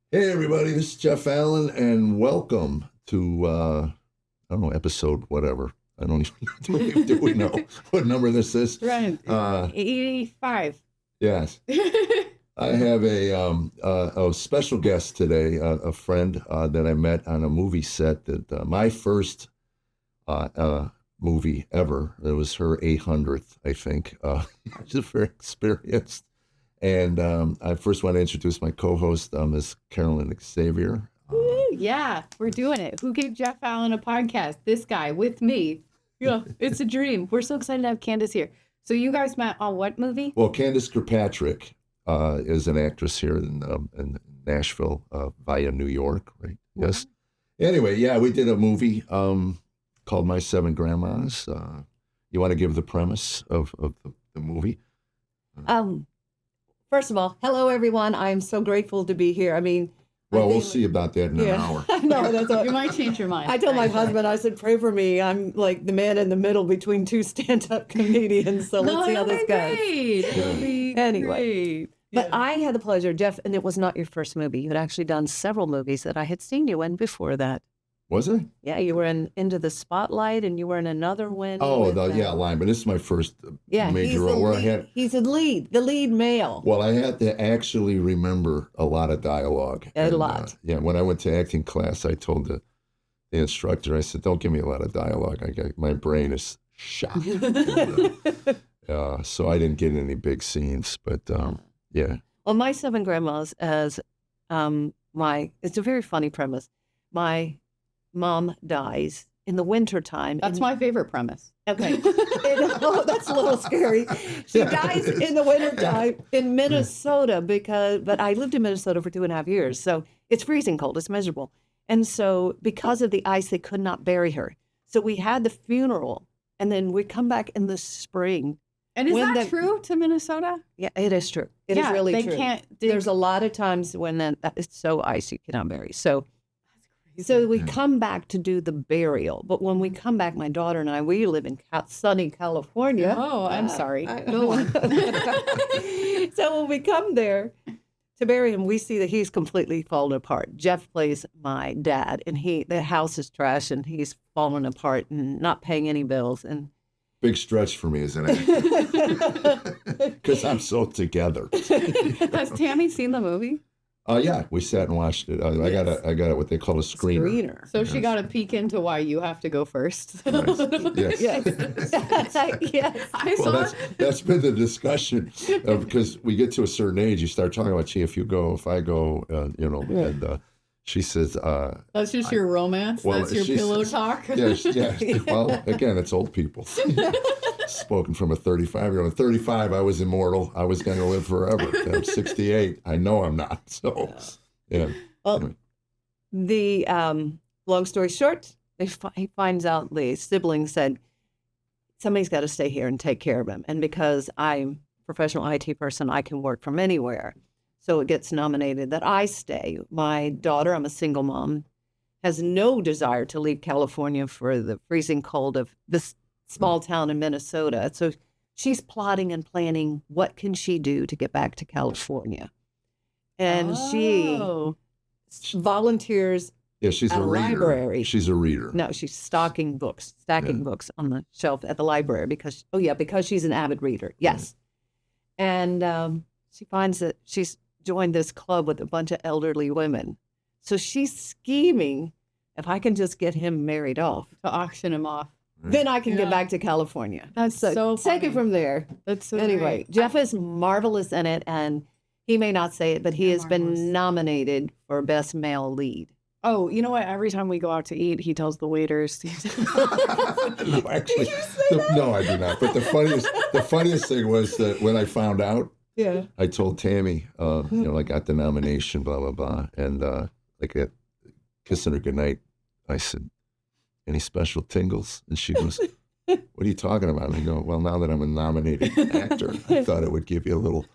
Hey everybody, this is Jeff Allen, and welcome to I don't know, episode whatever. I don't even do we know what number this is? Right, 85. Yes, I have a special guest today, a friend that I met on a movie set. That my first movie ever. It was her 800th, I think. She's very experienced. And I first want to introduce my co-host, Ms. Carollynn Xavier. Woo, yeah, we're doing it. Who gave Jeff Allen a podcast? This guy with me. Yeah, it's a dream. We're so excited to have Candace here. So you guys met on what movie? Well, Candace Kirkpatrick is an actress here in Nashville via New York, right? Yes. Anyway, yeah, we did a movie called My Seven Grandmas. You want to give the premise of the movie? First of all, hello everyone. I'm so grateful to be here. I mean, well, we'll see about that in an hour. No, that's all. You might change your mind. I told my husband, I said, pray for me. I'm like the man in the middle between two stand-up comedians. So let's see how this goes. It'll be Anyway. great. But I had the pleasure, Jeff, and it was not your first movie. You had actually done several movies that I had seen you in before that. Was it? Yeah, you were in Into the Spotlight, and you were in another one. Oh, line. But this is my first major role where I had. He's the lead male. Well, I had to actually remember a lot of dialogue. A lot. Yeah, when I went to acting class, I told the instructor, I said, "Don't give me a lot of dialogue. My brain is shot." So I didn't get any big scenes, but yeah. Well, My Seven Grandmas as it's a very funny premise. My mom dies in the wintertime. That's my favorite premise. Okay. That's a little scary. She dies in the wintertime in Minnesota but I lived in Minnesota for 2.5 years. So it's freezing cold. It's miserable. And so because of the ice, they could not bury her. So we had the funeral and then we come back in the spring. And is that true to Minnesota? Yeah, it is true. It is really true. There's a lot of times when it's so icy you cannot bury. So we come back to do the burial. But when we come back, my daughter and I, we live in sunny California. Oh, I'm sorry. Go on. So when we come there to bury him, we see that he's completely fallen apart. Jeff plays my dad, and the house is trash, and he's fallen apart and not paying any bills. And big stretch for me as an actor because I'm so together. Has Tammy seen the movie? Yeah, we sat and watched it. I got what they call a screener. So she got a peek into why you have to go first. Yes. Yes. I saw. That's been the discussion because we get to a certain age, you start talking about, if I go, and she says, that's just your romance. Well, that's your pillow talk. Yeah. Well, again, it's old people. Spoken from a 35-year-old. At 35, I was immortal. I was going to live forever. I'm 68. I know I'm not. So, yeah. Well, anyway. The long story short, he finds out the siblings said, somebody's got to stay here and take care of him. And because I'm a professional IT person, I can work from anywhere. So it gets nominated that I stay. My daughter, I'm a single mom, has no desire to leave California for the freezing cold of this small town in Minnesota. So she's plotting and planning what can she do to get back to California. And she volunteers she's at a reader. Library. She's a reader. No, she's stacking books on the shelf at the library because she's an avid reader. Yes. And she finds that she's joined this club with a bunch of elderly women. So she's scheming, if I can just get him married off, To auction him off. then I can get back to California. That's so take it funny. from there. That's so Anyway, great. Jeff is marvelous in it, and he may not say it, but he has been nominated for Best Male Lead. Oh, you know what? Every time we go out to eat, he tells the waiters. No, actually, no, I do not. But the funniest thing was that when I found out, I told Tammy, I got the nomination, blah blah blah, and kissing her goodnight, I said, "Any special tingles?" And she goes, "What are you talking about?" And I go, "Well, now that I'm a nominated actor, I thought it would give you a little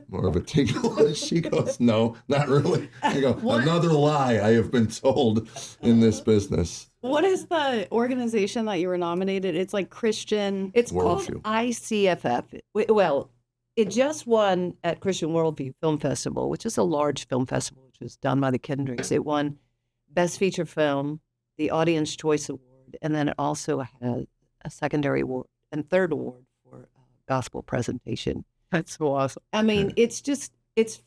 more of a tingle." And she goes, "No, not really." I go, "Another lie I have been told in this business." What is the organization that you were nominated? It's like Christian. It's called Worldview. ICFF. Well, it just won at Christian Worldview Film Festival, which is a large film festival, which was done by the Kendricks. It won Best Feature Film, the Audience Choice Award, and then it also had a secondary award and third award for gospel presentation. That's so awesome. I mean, it's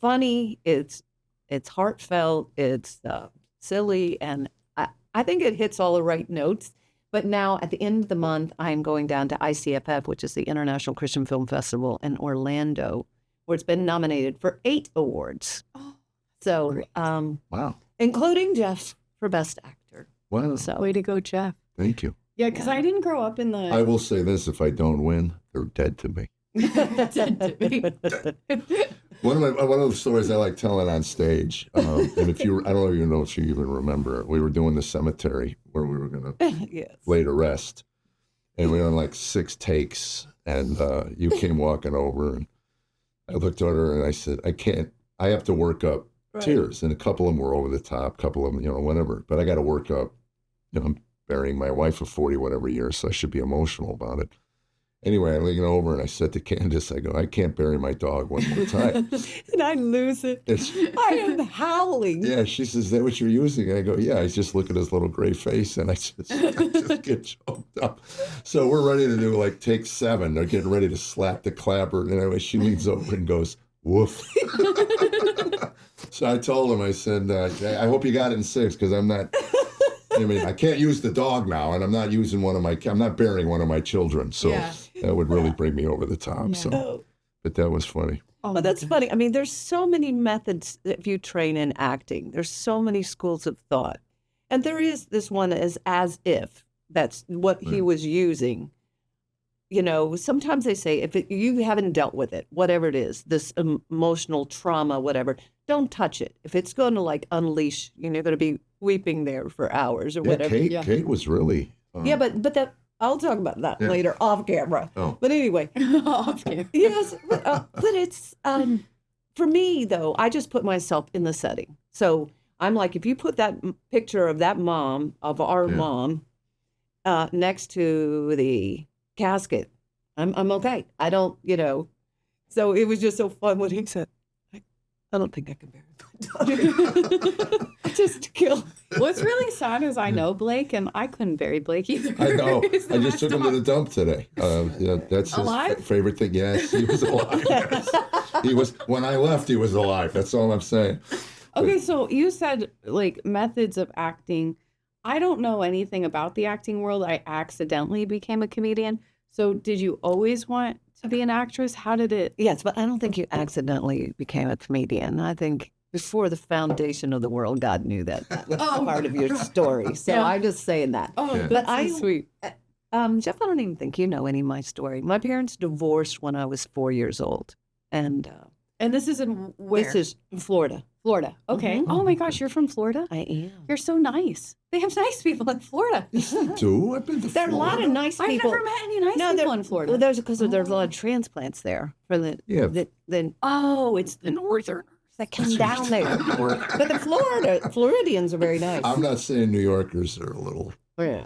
funny, it's heartfelt, it's silly, and I think it hits all the right notes. But now at the end of the month, I'm going down to ICFF, which is the International Christian Film Festival in Orlando, where it's been nominated for 8 awards. Oh, so, wow, including Jeff for Best Actor. Wow, So way to go, Jeff. thank you. Yeah, because I didn't grow up in the. I will say this: if I don't win, they're dead to me. One of the stories I like telling on stage, and if you, I don't even know if you even remember, we were doing the cemetery where we were going to Yes. lay to rest, and we were on like 6 takes, and you came walking over, and I looked at her and I said, I have to work up tears, and a couple of them were over the top, a couple of them, whatever, but I got to work up, I'm burying my wife of 40 whatever years, so I should be emotional about it. Anyway, I leaned over and I said to Candace, I go, I can't bury my dog one more time. And I lose it. I am howling. Yeah, she says, is that what you're using? I go, yeah. I just look at his little gray face and I just get choked up. So we're ready to do like take 7. They're getting ready to slap the clapper. And anyway, she leans over and goes, woof. So I told him, I said, I hope you got it in 6 because I'm not... I can't use the dog now, and I'm not burying one of my children, so that would really bring me over the top. Yeah. So, but that was funny. Oh, that's funny. I mean, there's so many methods if you train in acting. There's so many schools of thought, and there is this one as if that's what he was using. Sometimes they say if you haven't dealt with it, whatever it is, this emotional trauma, whatever, don't touch it. If it's going to like unleash, you're going to be weeping there for hours or whatever. Kate was really. But that I'll talk about that later off camera. Oh. But anyway, off camera. yes. But it's for me though. I just put myself in the setting. So I'm like, if you put that picture of that mom of our mom next to the casket, I'm okay. I don't, So it was just so fun when he said, I don't think I can bear it. Just kill. What's really sad is I know Blake, and I couldn't bury Blake either. I know. I just took him to the dump today. That's his alive? favorite thing. Yes, he was alive. Yes. He was. When I left, he was alive. That's all I'm saying. Okay, so you said like methods of acting. I don't know anything about the acting world. I accidentally became a comedian. So did you always want to be an actress? How did it? Yes, but I don't think you accidentally became a comedian. I think before the foundation of the world, God knew that was part of your story. So I'm just saying that. Oh, but that's so sweet. Jeff, I don't even think you know any of my story. My parents divorced when I was 4 years old. And this is in where? This is Florida. Florida. Okay. Mm-hmm. Oh my gosh, you're from Florida? I am. You're so nice. They have nice people in Florida. Do I've been to There are a Florida. lot of nice I've people. never met any nice people in Florida. Well, there's because there's a lot of transplants there for the It's the northern that come down there. But the Floridians are very nice. I'm not saying New Yorkers are a little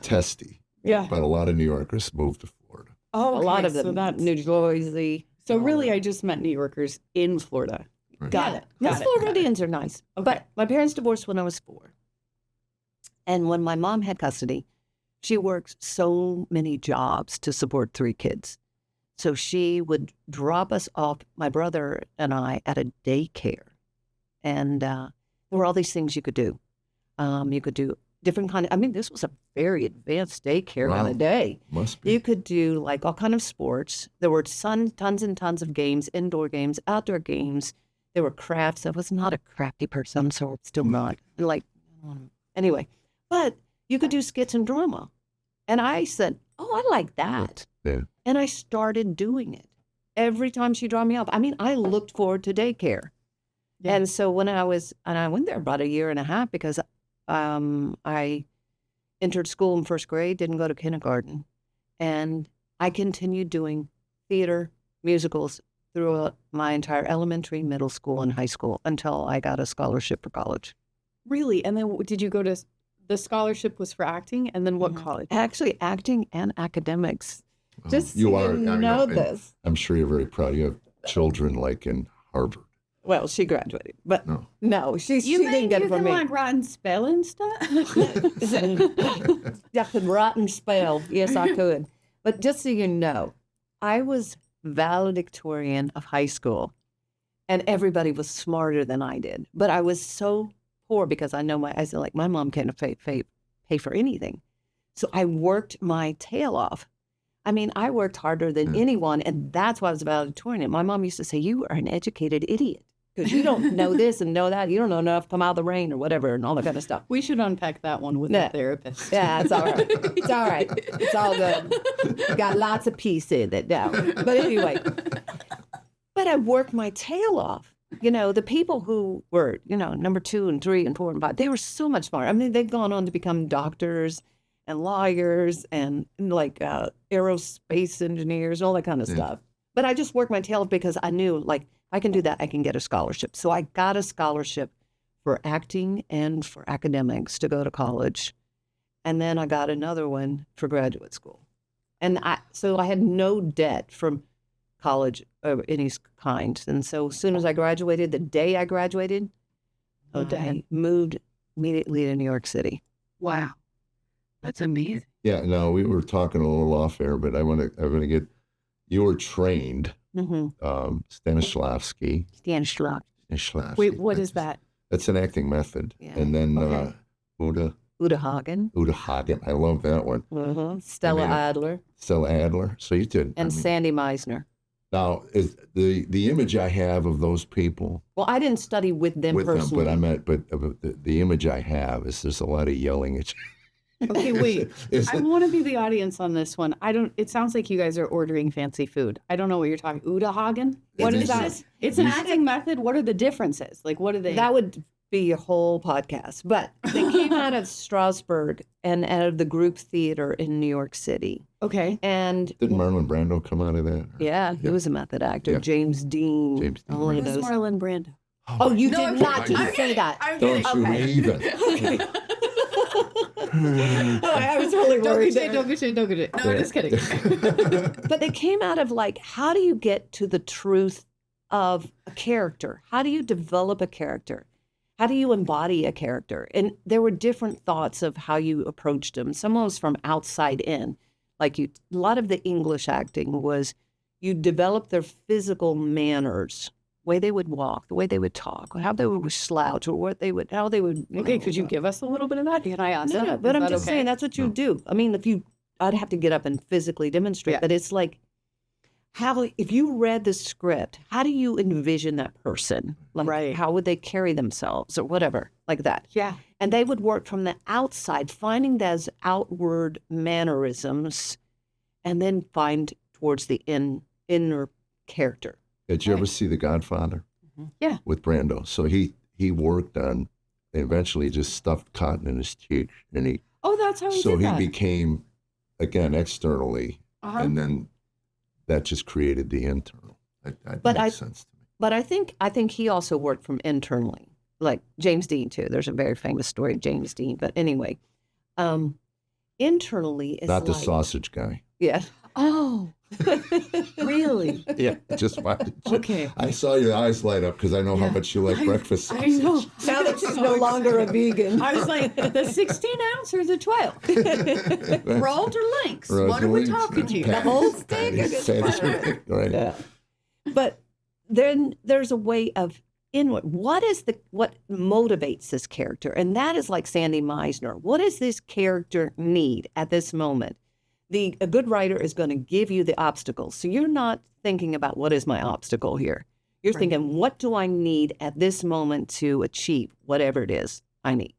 testy. Yeah. But a lot of New Yorkers moved to Florida. Oh, okay. A lot of them. So that's New Jersey. So really, I just met New Yorkers in Florida. Right. Got it. Most Floridians are nice. Okay. But my parents divorced when I was 4. And when my mom had custody, she worked so many jobs to support 3 kids. So she would drop us off, my brother and I, at a daycare. And there were all these things you could do. You could do different kind of, this was a very advanced daycare on a day. Must be. You could do like all kind of sports. There were tons and tons of games, indoor games, outdoor games. There were crafts. I was not a crafty person, so I'm still not. Anyway, but you could do skits and drama. And I said, I like that. Yeah. And I started doing it. Every time she dropped me off. I looked forward to daycare. Yeah. And so when I went there about 1.5 years because I entered school in 1st grade, didn't go to kindergarten. And I continued doing theater, musicals throughout my entire elementary, middle school, and high school until I got a scholarship for college. Really? And then did you go to, the scholarship was for acting, and then what college? Actually, acting and academics. Oh, Just you so are. you I know this. I'm sure you're very proud. You have children like in Harvard. Well, she graduated, but no, she didn't get it from me. You can like rotten spelling stuff? I could rotten spell. Yes, I could. But just so you know, I was valedictorian of high school, and everybody was smarter than I did. But I was so poor because I said, like, my mom can't pay for anything. So I worked my tail off. I mean, I worked harder than anyone, and that's why I was valedictorian. My mom used to say, you are an educated idiot because you don't know this and know that. You don't know enough, come out of the rain or whatever and all that kind of stuff. We should unpack that one with the therapist. Yeah, it's all right. It's all right. It's all good. Got lots of peace in it now. But anyway, but I worked my tail off. You know, the people who were, number 2 and 3 and 4 and 5, they were so much smarter. I mean, they've gone on to become doctors and lawyers and like aerospace engineers and all that kind of stuff. But I just worked my tail off because I knew, like, I can do that. I can get a scholarship. So I got a scholarship for acting and for academics to go to college. And then I got another one for graduate school. And so I had no debt from college of any kind. And so as soon as I graduated, the day I graduated, I moved immediately to New York City. Wow. That's amazing. Yeah, no, we were talking a little off air, but I want to get, you were trained, Stanislavski. Stanislavski. Wait, what is that? That's an acting method. Yeah. And then Uda Hagen. I love that one. Stella Adler. So you did. And Sandy Meisner. Now, is the image I have of those people. Well, I didn't study with them personally. But the image I have is there's a lot of yelling at you. Okay, wait. I want to be the audience on this one. It sounds like you guys are ordering fancy food. I don't know what you're talking. Uda Hagen? What is that? It's an acting method. What are the differences? Like, what are they? That would be a whole podcast. But they came out of Strasbourg and out of the group theater in New York City. Okay. And didn't Marlon Brando come out of that? Yeah, he was a method actor. Yeah. James Dean. All of those. Marlon Brando. Oh, you did not just say that. Don't you even. I was really worried. Don't get it. No, I'm just kidding. But they came out of like, how do you get to the truth of a character? How do you develop a character? How do you embody a character? And there were different thoughts of how you approached them. Some was from outside in. Like a lot of the English acting was you develop their physical manners, the way they would walk, the way they would talk, how they would slouch, or how they would. Okay, could you give us a little bit of that? Can I ask? No, but I'm just saying that's what you do. I mean, I'd have to get up and physically demonstrate, but it's like, if you read the script, how do you envision that person? Like, how would they carry themselves or whatever, like that? Yeah. And they would work from the outside, finding those outward mannerisms, and then find towards the inner character. Did you ever see The Godfather? Yeah. With Brando. So he worked on, eventually just stuffed cotton in his cheek. And that's how he did that. So he became, again, externally, and then that just created the internal. That makes sense to me. But I think he also worked from internally, like James Dean too. There's a very famous story of James Dean. But anyway, internally is not the sausage guy. Yeah. Oh, really? Yeah, just wanted to. Okay. I saw your eyes light up because I know how much you like breakfast sausage. I know. Now that she's no longer a vegan. I was like, the 16 ounce or the 12? Rolled or links? What are we talking to? The whole stick? Right. Yeah. But then there's a way of inward. What motivates this character? And that is like Sandy Meisner. What does this character need at this moment? A good writer is going to give you the obstacles. So you're not thinking about what is my obstacle here. You're thinking, what do I need at this moment to achieve whatever it is I need?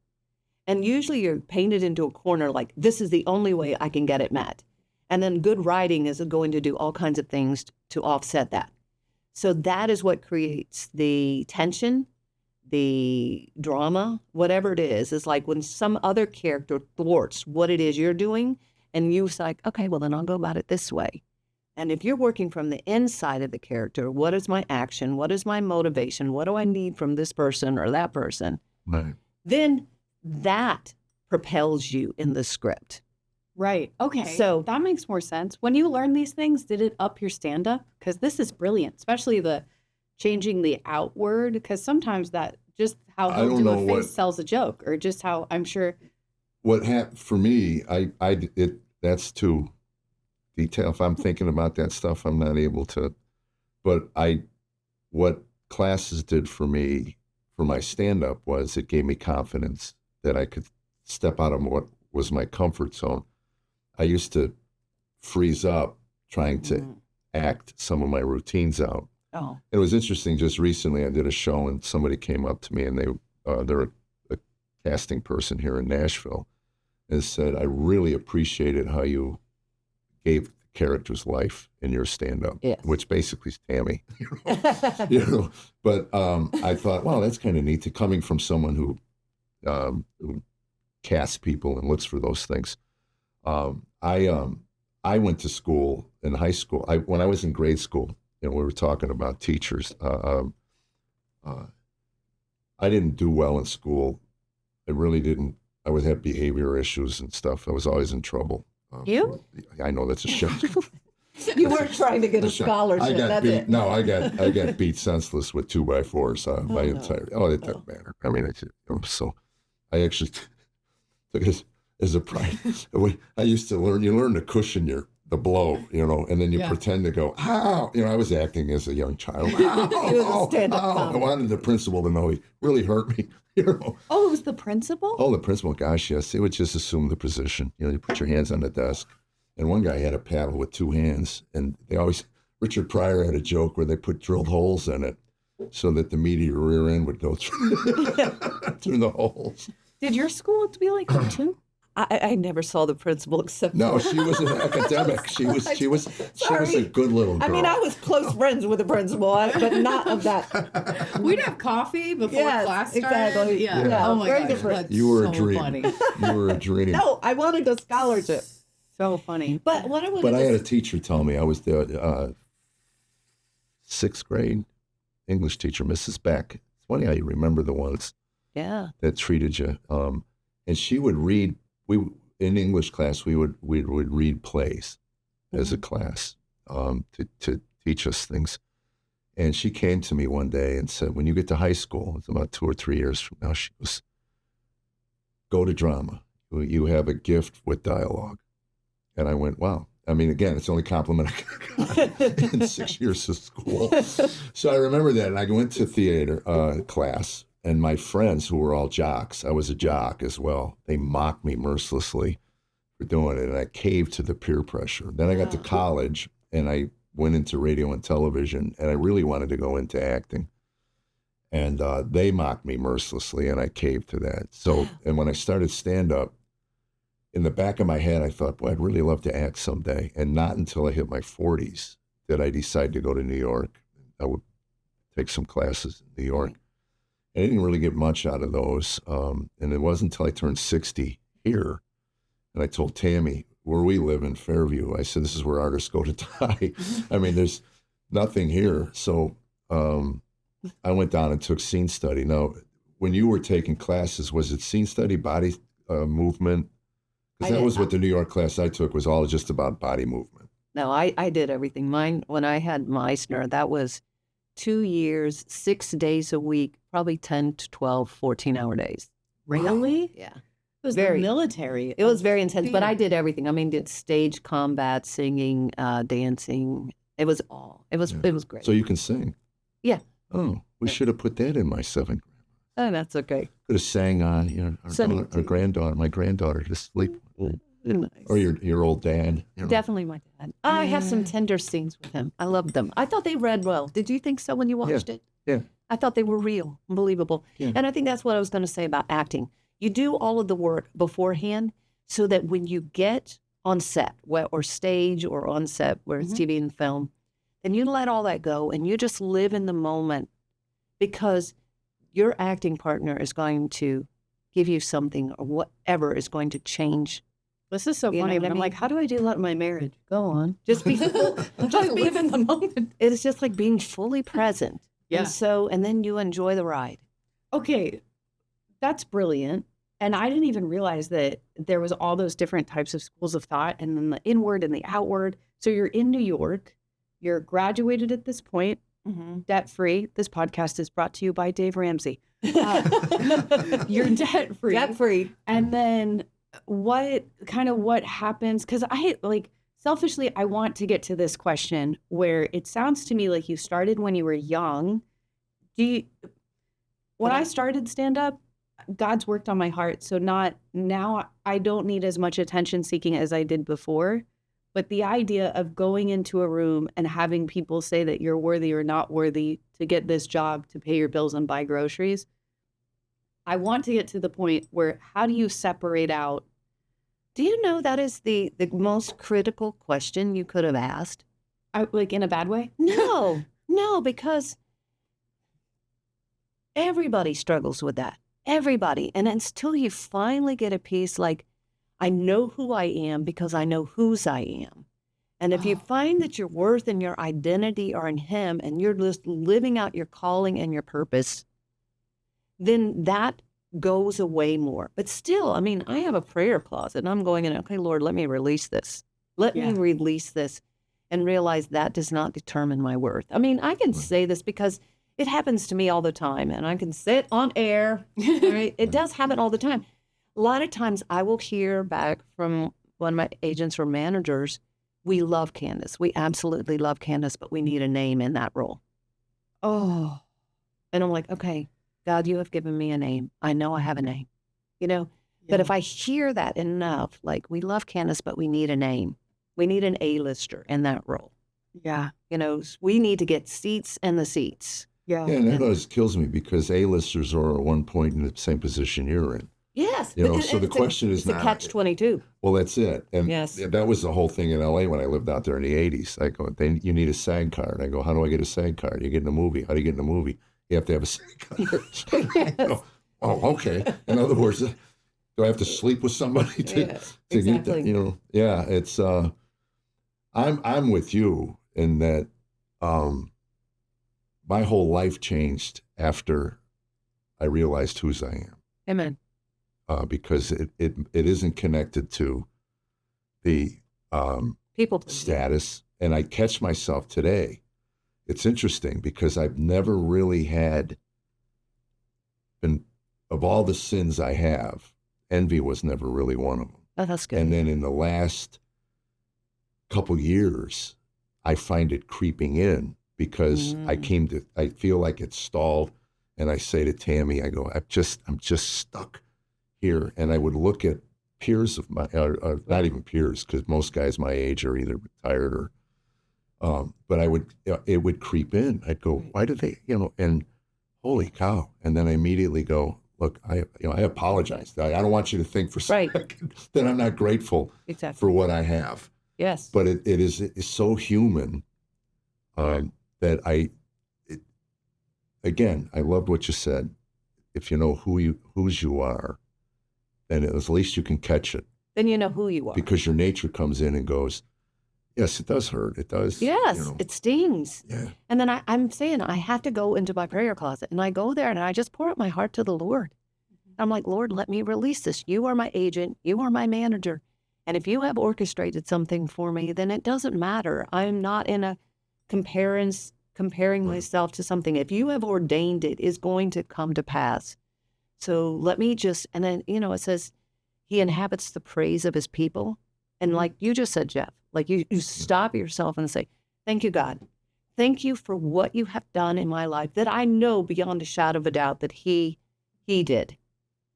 And usually you're painted into a corner like, this is the only way I can get it met. And then good writing is going to do all kinds of things to offset that. So that is what creates the tension, the drama, whatever it is. It's like when some other character thwarts what it is you're doing, and you're like, okay, well, then I'll go about it this way. And if you're working from the inside of the character, what is my action? What is my motivation? What do I need from this person or that person? Right. Then that propels you in the script. Right. Okay. So- that makes more sense. When you learn these things, did it up your stand up? Because this is brilliant, especially the changing the outward. Because sometimes that just how I he'll don't do a know face what- sells a joke, or just how I'm sure. What happened for me, that's too detailed. If I'm thinking about that stuff, I'm not able to. But what classes did for me, for my stand-up, was it gave me confidence that I could step out of what was my comfort zone. I used to freeze up trying to act some of my routines out. Oh. It was interesting. Just recently, I did a show, and somebody came up to me, and they're a casting person here in Nashville, and said, "I really appreciated how you gave the character's life in your stand-up," Yes. which basically is Tammy. You know, but I thought, wow, that's kind of neat to coming from someone who casts people and looks for those things. I went to school in high school. When I was in grade school, we were talking about teachers. I didn't do well in school. I really didn't. I would have behavior issues and stuff. I was always in trouble. You? I know that's a shame. You weren't trying to get a scholarship. I got That's beat. it. No, I got beat senseless with 2x4s my entire. It doesn't matter. I mean, so I actually took it as a pride. I used to learn. You learn to cushion the blow, and then you pretend to go, ow. I was acting as a young child. He was a stand-up I comic. wanted the principal to know he really hurt me. Oh, it was the principal? Oh, the principal, gosh, yes. They would just assume the position. You put your hands on the desk. And one guy had a paddle with two hands. And Richard Pryor had a joke where they put drilled holes in it so that the meat of your rear end would go through, through the holes. Did your school be like that too? I never saw the principal except No, for... she was an academic. She was a good little girl. I mean, I was close friends with the principal, but not of that. We'd have coffee before Yes, class started. exactly. Yeah. Yeah, Oh my very gosh, different. that's You were so a dream. funny. You were a dream. No, I wanted a scholarship. So funny. But what I wanted But I to had a teacher tell me, I was the sixth grade English teacher, Mrs. Beck. It's funny how you remember the ones Yeah. that treated you. And she would read. In English class, we would read plays as a class to teach us things. And she came to me one day and said, when you get to high school, it's about 2 or 3 years from now, she goes, go to drama. You have a gift with dialogue. And I went, wow. I mean, again, it's the only compliment I got in 6 years of school. So I remember that. And I went to theater class. And my friends, who were all jocks, I was a jock as well, they mocked me mercilessly for doing it. And I caved to the peer pressure. Then I got to college and I went into radio and television and I really wanted to go into acting. And they mocked me mercilessly and I caved to that. So, and when I started stand-up, in the back of my head, I thought, boy, I'd really love to act someday. And not until I hit my 40s did I decide to go to New York. I would take some classes in New York. I didn't really get much out of those. And it wasn't until I turned 60 here. And I told Tammy, where we live in Fairview, I said, this is where artists go to die. I mean, there's nothing here. So I went down and took scene study. Now, when you were taking classes, was it scene study, body movement? Because that was what the New York class I took was all just about body movement. No, I did everything. Mine, when I had Meissner, that was 2 years, 6 days a week, probably 10 to 12, 14-hour days. Really? Yeah. It was Very- the military. It was very intense, but I theater. did everything. I mean, did stage combat, singing, dancing. It was all. It was great. So you can sing? Yeah. Oh, we should have put that in my 7th grade. Oh, that's okay. Could have sang Sunny our granddaughter, my granddaughter to sleep. Nice. Or your old dad. Definitely my dad. I have some tender scenes with him. I loved them. I thought they read well. Did you think so when you watched it? Yeah. I thought they were real, unbelievable. Yeah. And I think that's what I was going to say about acting. You do all of the work beforehand so that when you get on set or stage or on set where it's TV and film, then you let all that go and you just live in the moment because your acting partner is going to give you something or whatever is going to change. This is so You know funny. what I But I'm mean? like, how do I do that in my marriage? Go on. Just be Just live in the moment. It's just like being fully present. Yeah. And then you enjoy the ride. Okay, that's brilliant. And I didn't even realize that there was all those different types of schools of thought, and then the inward and the outward. So you're in New York, you're graduated at this point, debt-free. This podcast is brought to you by Dave Ramsey. You're debt-free. Debt-free. And then what happens? Because selfishly, I want to get to this question where it sounds to me like you started when you were young. When I started stand-up, God's worked on my heart. So now I don't need as much attention seeking as I did before. But the idea of going into a room and having people say that you're worthy or not worthy to get this job, to pay your bills and buy groceries, I want to get to the point where how do you separate out? Do you know that is the most critical question you could have asked? Like in a bad way? No, because everybody struggles with that. Everybody. And until you finally get a piece like, I know who I am because I know whose I am. And if you find that your worth and your identity are in him and you're just living out your calling and your purpose, then that goes away more. But still, I mean, I have a prayer closet and I'm going in, okay, Lord, let me release this. Let me release this and realize that does not determine my worth. I mean, I can say this because it happens to me all the time and I can say it on air. Right? It does happen all the time. A lot of times I will hear back from one of my agents or managers, we love Candace. We absolutely love Candace, but we need a name in that role. Oh. And I'm like, okay, God, you have given me a name. I know I have a name, But if I hear that enough, like we love Candace, but we need a name. We need an A-lister in that role. Yeah. We need to get seats in the seats. Yeah. Yeah, and that always kills me because A-listers are at one point in the same position you're in. Yes. So the question is not... It's a catch-22. Well, that's it. And yes. That was the whole thing in L.A. when I lived out there in the 80s. I go, you need a SAG card. I go, how do I get a SAG card? You get in a movie. How do you get in a movie? You have to have a SAG card. Yes. Oh, okay. In other words, do I have to sleep with somebody to get that? Yeah, it's... I'm with you in that my whole life changed after I realized whose I am. Amen. Because it isn't connected to the people status. And I catch myself today. It's interesting because I've never really of all the sins I have, envy was never really one of them. Oh, that's good. And then in the last couple years, I find it creeping in because I feel like it's stalled. And I say to Tammy, I go, I'm just stuck here. And I would look at peers of my, or not even peers, because most guys my age are either retired or, but it would creep in. I'd go, why do they, and holy cow. And then I immediately go, look, I apologize. I don't want you to think for a second that I'm not grateful for what I have. Yes. But it's so human that again, I loved what you said. If you know whose you are, then at least you can catch it. Then you know who you are. Because your nature comes in and goes, yes, it does hurt. It does. Yes, it stings. Yeah. And then I'm saying I have to go into my prayer closet. And I go there and I just pour out my heart to the Lord. I'm like, Lord, let me release this. You are my agent. You are my manager. And if you have orchestrated something for me, then it doesn't matter. I'm not in a comparing myself to something. If you have ordained it, is going to come to pass. So let me just, and then, it says he inhabits the praise of his people. And like you just said, Jeff, like you stop yourself and say, thank you, God. Thank you for what you have done in my life that I know beyond a shadow of a doubt that he did.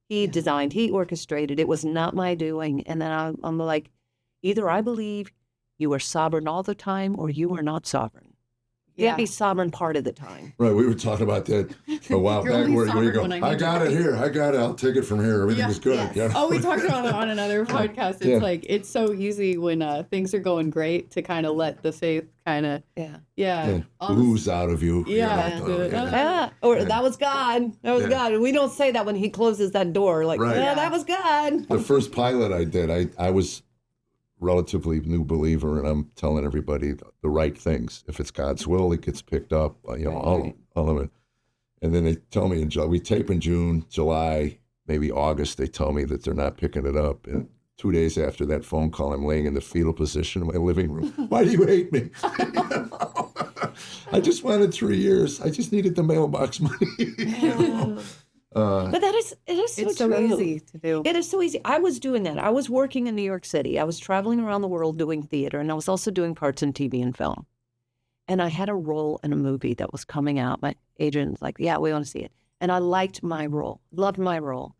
He designed, he orchestrated. It was not my doing. And then I'm like, either I believe you are sovereign all the time or you are not sovereign. You can't be sovereign part of the time. Right. We were talking about that a while back where you go, I got it here. I got it. I'll take it from here. Everything is good. Yes. Oh, we talked about it on another podcast. It's like, it's so easy when things are going great to kind of let the faith kind of, ooze out of you. Or that was God. That was God. And we don't say that when he closes that door. Like, that was God. The first pilot I did, I was relatively new believer, and I'm telling everybody the right things. If it's God's will, it gets picked up. All of it. And then they tell me we tape in June, July, maybe August, they tell me that they're not picking it up. And 2 days after that phone call, I'm laying in the fetal position in my living room. Why do you hate me? I just wanted 3 years. I just needed the mailbox money. But it is so true. Easy to do. It is so easy. I was doing that. I was working in New York City. I was traveling around the world doing theater, and I was also doing parts in TV and film. And I had a role in a movie that was coming out. My agent was like, yeah, we want to see it. And I liked my role, loved my role.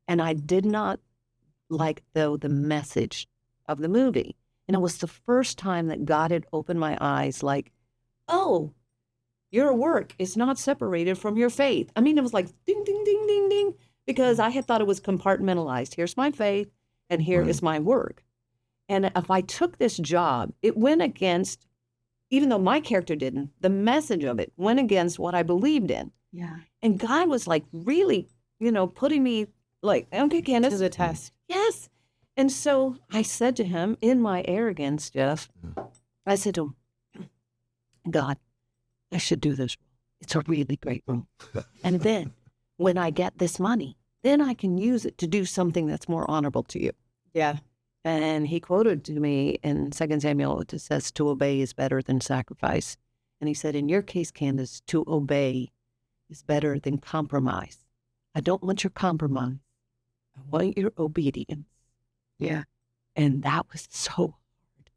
And I did not like, though, the message of the movie. And it was the first time that God had opened my eyes like, oh, your work is not separated from your faith. I mean, it was like ding, ding, ding, ding, ding, because I had thought it was compartmentalized. Here's my faith, and here is my work. And if I took this job, it went against, even though my character didn't, the message of it went against what I believed in. Yeah. And God was like really, putting me like, okay, Candace. To the test. Yes. And so I said to him in my arrogance, Jeff, I said to him, God, I should do this. It's a really great role. And then when I get this money, then I can use it to do something that's more honorable to you. Yeah. And he quoted to me in 2 Samuel, it says, to obey is better than sacrifice. And he said, in your case, Candace, to obey is better than compromise. I don't want your compromise. I want your obedience. Yeah. And that was so hard.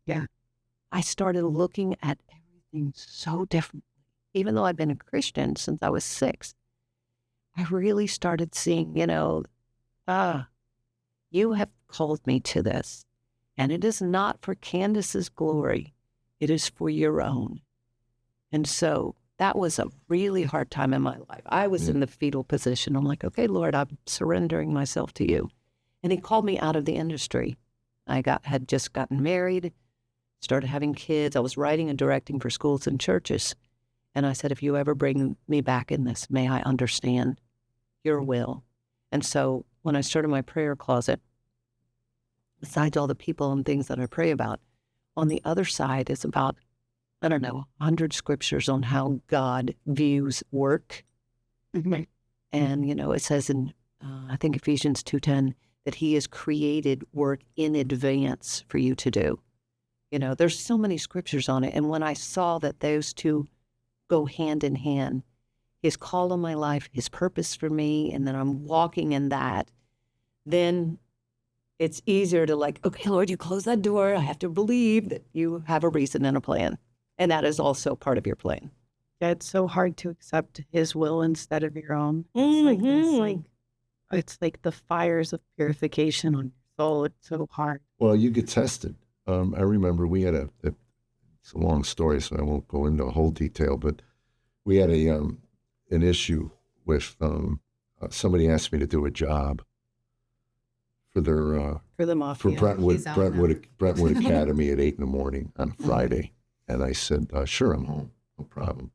Yeah. I started looking at everything so differently. Even though I'd been a Christian since I was 6, I really started seeing, you have called me to this, and it is not for Candace's glory. It is for your own. And so that was a really hard time in my life. I was in the fetal position. I'm like, okay, Lord, I'm surrendering myself to you. And he called me out of the industry. I had just gotten married, started having kids. I was writing and directing for schools and churches. And I said, if you ever bring me back in this, may I understand your will. And so when I started my prayer closet, besides all the people and things that I pray about, on the other side is about, 100 scriptures on how God views work. Mm-hmm. And, it says in, I think Ephesians 2:10, that he has created work in advance for you to do. There's so many scriptures on it. And when I saw that those two go hand in hand, his call on my life, his purpose for me, and then I'm walking in that, then it's easier to like, okay, Lord, you close that door. I have to believe that you have a reason and a plan. And that is also part of your plan. Yeah, it's so hard to accept his will instead of your own. It's like the fires of purification on your soul. It's so hard. Well, you get tested. I remember we had it's a long story, so I won't go into a whole detail, but we had an issue with somebody asked me to do a job for their For the mafia. for Brentwood Academy at 8 a.m. on a Friday. And I said, sure, I'm home. No problem.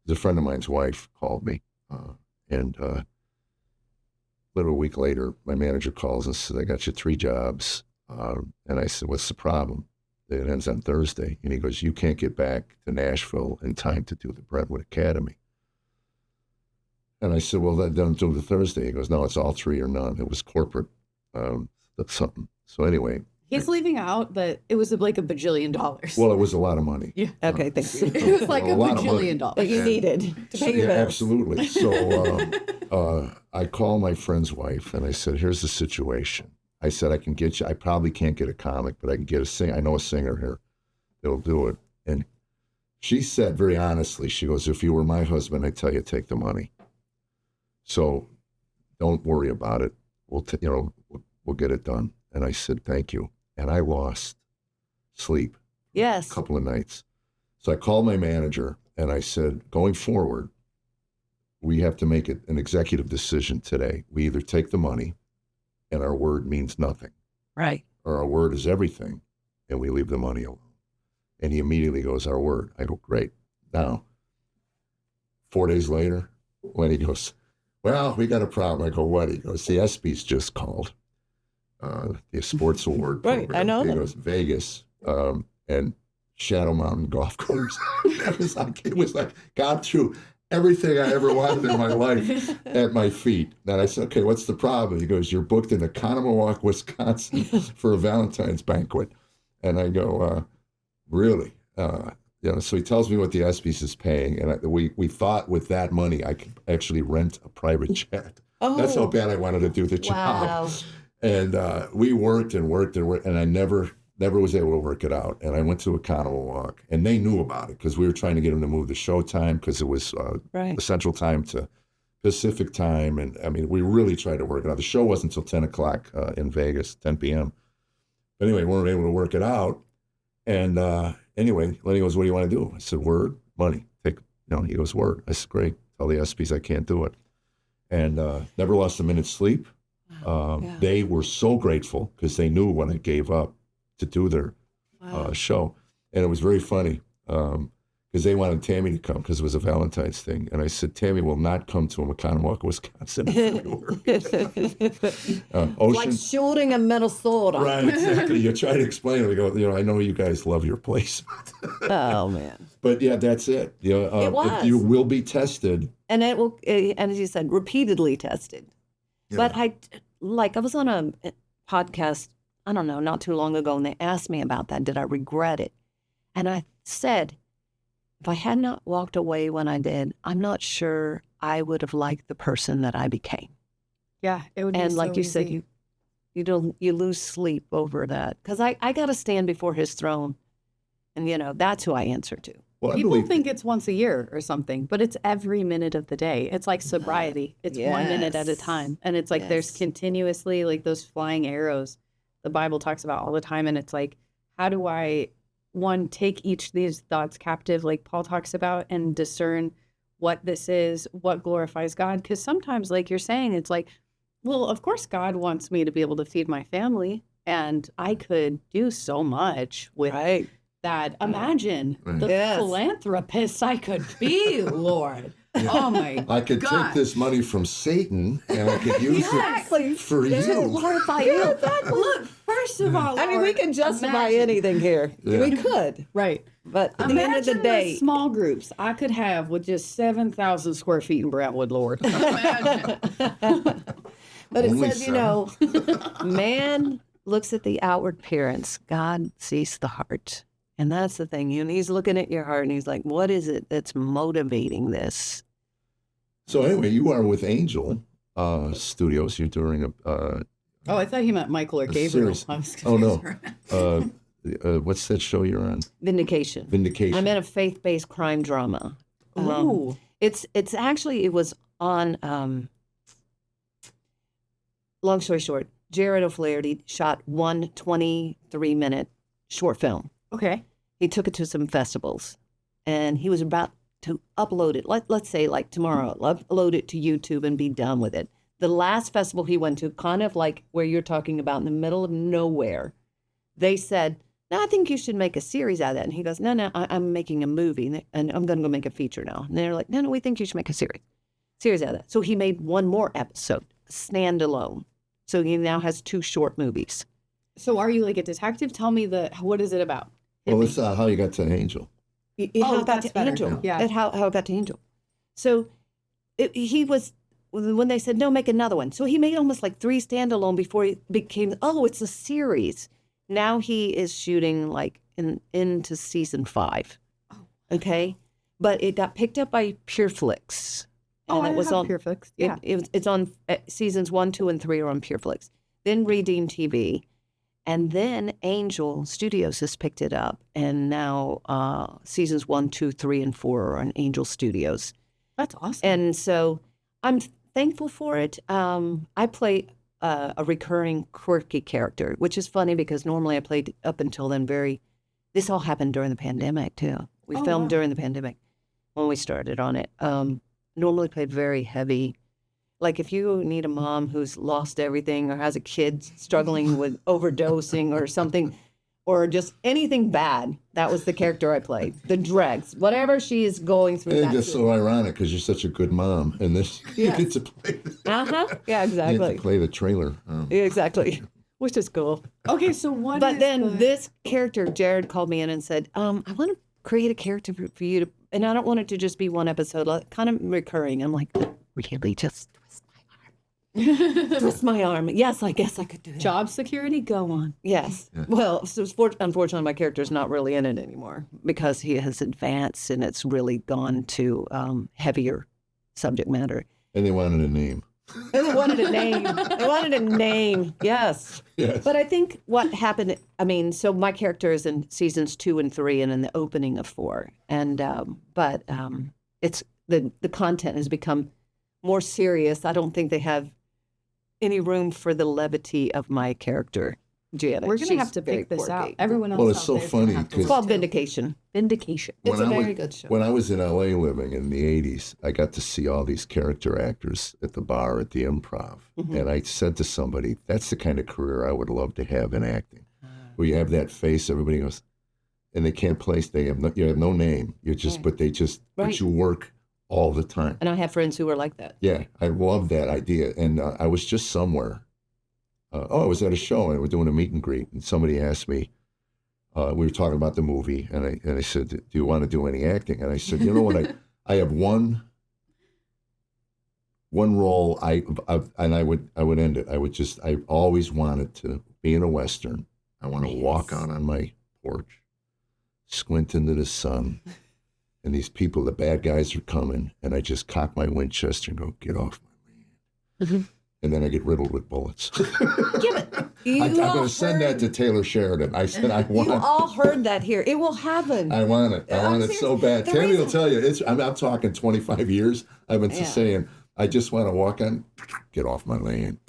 A friend of mine's wife called me. And a little week later, my manager calls and says, I got you 3 jobs. And I said, what's the problem? It ends on Thursday. And he goes, you can't get back to Nashville in time to do the Brentwood Academy. And I said, well, then don't do the Thursday. He goes, no, it's all 3 or none. It was corporate. That's something. So anyway. He's leaving out that it was like $1 bajillion. Well, it was a lot of money. Yeah. Okay, thank you. It was like $1 bajillion That you needed to pay your bills. Absolutely. So I called my friend's wife and I said, here's the situation. I said, I can get you, I probably can't get a comic, but I can get a singer. I know a singer here that'll do it. And she said very honestly, she goes, if you were my husband, I'd tell you take the money. So don't worry about it. We'll get it done. And I said, thank you. And I lost sleep. Yes. A couple of nights. So I called my manager and I said, going forward, we have to make it an executive decision today. We either take the money and our word means nothing. Right. Or our word is everything and we leave the money alone. And he immediately goes, our word. I go, great. Now, 4 days later, when he goes, well, we got a problem. I go, what? He goes, the ESPYs just called. The sports award right, program. I know He that. goes, Vegas and Shadow Mountain Golf Course. It was like gone through everything I ever wanted in my life at my feet. And I said, okay, what's the problem? He goes, you're booked in Economowoc, Wisconsin for a Valentine's banquet. And I go, really? So he tells me what the ESPYs is paying. And we thought with that money, I could actually rent a private jet. Oh. That's how bad I wanted to do the job. Wow. And we worked, and I never was able to work it out. And I went to Economowoc, and they knew about it because we were trying to get them to move the show time because it was the Central Time to Pacific Time. And I mean, we really tried to work it out. The show wasn't until 10 o'clock in Vegas, 10 p.m. But anyway, we weren't able to work it out. And anyway, Lenny goes, what do you want to do? I said, word, money. He goes, word. I said, great. Tell the ESPYs I can't do it. And never lost a minute's sleep. They were so grateful because they knew when I gave up to do their show. And it was very funny because they wanted Tammy to come because it was a Valentine's thing. And I said, Tammy will not come to Economowoc, Wisconsin in February. It's like shooting a Minnesota. Right, exactly. You try to explain it. We go, I know you guys love your place. Oh, man. But yeah, that's it. It was. You will be tested. And it will, and as you said, repeatedly tested. Yeah. But I was on a podcast, I don't know, not too long ago, and they asked me about that. Did I regret it? And I said, if I had not walked away when I did, I'm not sure I would have liked the person that I became. Yeah, it would be and so like you easy. said, you lose sleep over that. Because I got to stand before his throne. And, that's who I answer to. Well, people think it's once a year or something, but it's every minute of the day. It's like sobriety. It's 1 minute at a time. And it's like there's continuously like those flying arrows the Bible talks about all the time. And it's like, how do I, one, take each of these thoughts captive, like Paul talks about, and discern what this is, what glorifies God? Because sometimes, like you're saying, it's like, well, of course God wants me to be able to feed my family. And I could do so much with that. Imagine the philanthropist I could be, Lord. Yeah. Oh my God. I could take this money from Satan and I could use it for you. Glorify you. Exactly. Look, first of all, I mean, we can justify anything here. Yeah. We could. Right. But at the end of the day, the small groups I could have with just 7,000 square feet in Brentwood, Lord. Imagine. But it says, man looks at the outward appearance. God sees the heart. And that's the thing. He's looking at your heart and he's like, what is it that's motivating this? So anyway, you are with Angel Studios. You're doing oh, I thought he meant Michael or Gabriel. Oh, no. What's that show you're on? Vindication. I'm in a faith-based crime drama. Oh. It's actually, it was on, long story short, Jared O'Flaherty shot one 23-minute short film. Okay. He took it to some festivals, and he was about to upload it. Let's say like tomorrow, upload it to YouTube and be done with it. The last festival he went to, kind of like where you're talking about, in the middle of nowhere, they said, "No, I think you should make a series out of that." And he goes, "No, I'm making a movie, and I'm going to go make a feature now." And they're like, "No, we think you should make a series out of that." So he made one more episode, standalone. So he now has 2 short movies. So are you like a detective? Tell me what is it about? Well, it's how you got to Angel. How it got to Angel. Yeah. How it got to Angel. So he was, when they said, no, make another one. So he made almost like 3 standalone before he became, it's a series. Now he is shooting like into season 5. Oh. Okay. But it got picked up by PureFlix. And it was on PureFlix. Yeah. It's on seasons 1, 2, and 3 are on PureFlix. Then Redeem TV. And then Angel Studios has picked it up, and now seasons 1, 2, 3, and 4 are on Angel Studios. That's awesome. And so I'm thankful for it. I play a recurring quirky character, which is funny because normally I played up until then this all happened during the pandemic too. We filmed during the pandemic when we started on it. Normally played very heavy. Like if you need a mom who's lost everything or has a kid struggling with overdosing or something, or just anything bad, that was the character I played. The dregs, whatever she is going through. And it's so ironic because you're such a good mom, and this you get to play. Yeah, exactly. You get to play the trailer. Exactly, which is cool. Okay, so But then this character, Jared called me in and said, "I want to create a character for you to and I don't want it to just be one episode, like, kind of recurring. I'm like, really, just twist my arm. Twist my arm. Yes, I guess I could do that. Job security, go on. Yes. Yeah. Well, so unfortunately, my character's not really in it anymore because he has advanced and it's really gone to heavier subject matter. And they wanted a name. And they wanted a name. They wanted a name. Yes. Yes. But I think what happened, I mean, so my character is in seasons 2 and 3 and in the opening of 4. And, but it's the content has become more serious. I don't think they have any room for the levity of my character, Janet. We're going to have to pick this out. Everyone else. Well, it's so funny because it's called Vindication. Vindication. It's a very good show. When I was in LA living in the 80s, I got to see all these character actors at the bar at the Improv. Mm-hmm. And I said to somebody, that's the kind of career I would love to have in acting. Where you have that face, everybody goes, and they can't place, you have no name. You're just, but but you work all the time. And I have friends who are like that. Yeah, I love that idea. And I was just somewhere. I was at a show and we were doing a meet and greet, and somebody asked me, we were talking about the movie, and I said, do you want to do any acting? And I said, you know what, I have one role, and I would end it. I always wanted to be in a Western. I want to walk out on my porch, squint into the sun, and these people, the bad guys are coming, and I just cock my Winchester and go, get off my land. Mm-hmm. And then I get riddled with bullets. Give it. I'm going to send that to Taylor Sheridan. I said, I want it. You all heard that here. It will happen. I want it. I want it so bad. Tammy will tell you. I'm talking 25 years. I've been saying, I just want to walk on, get off my land.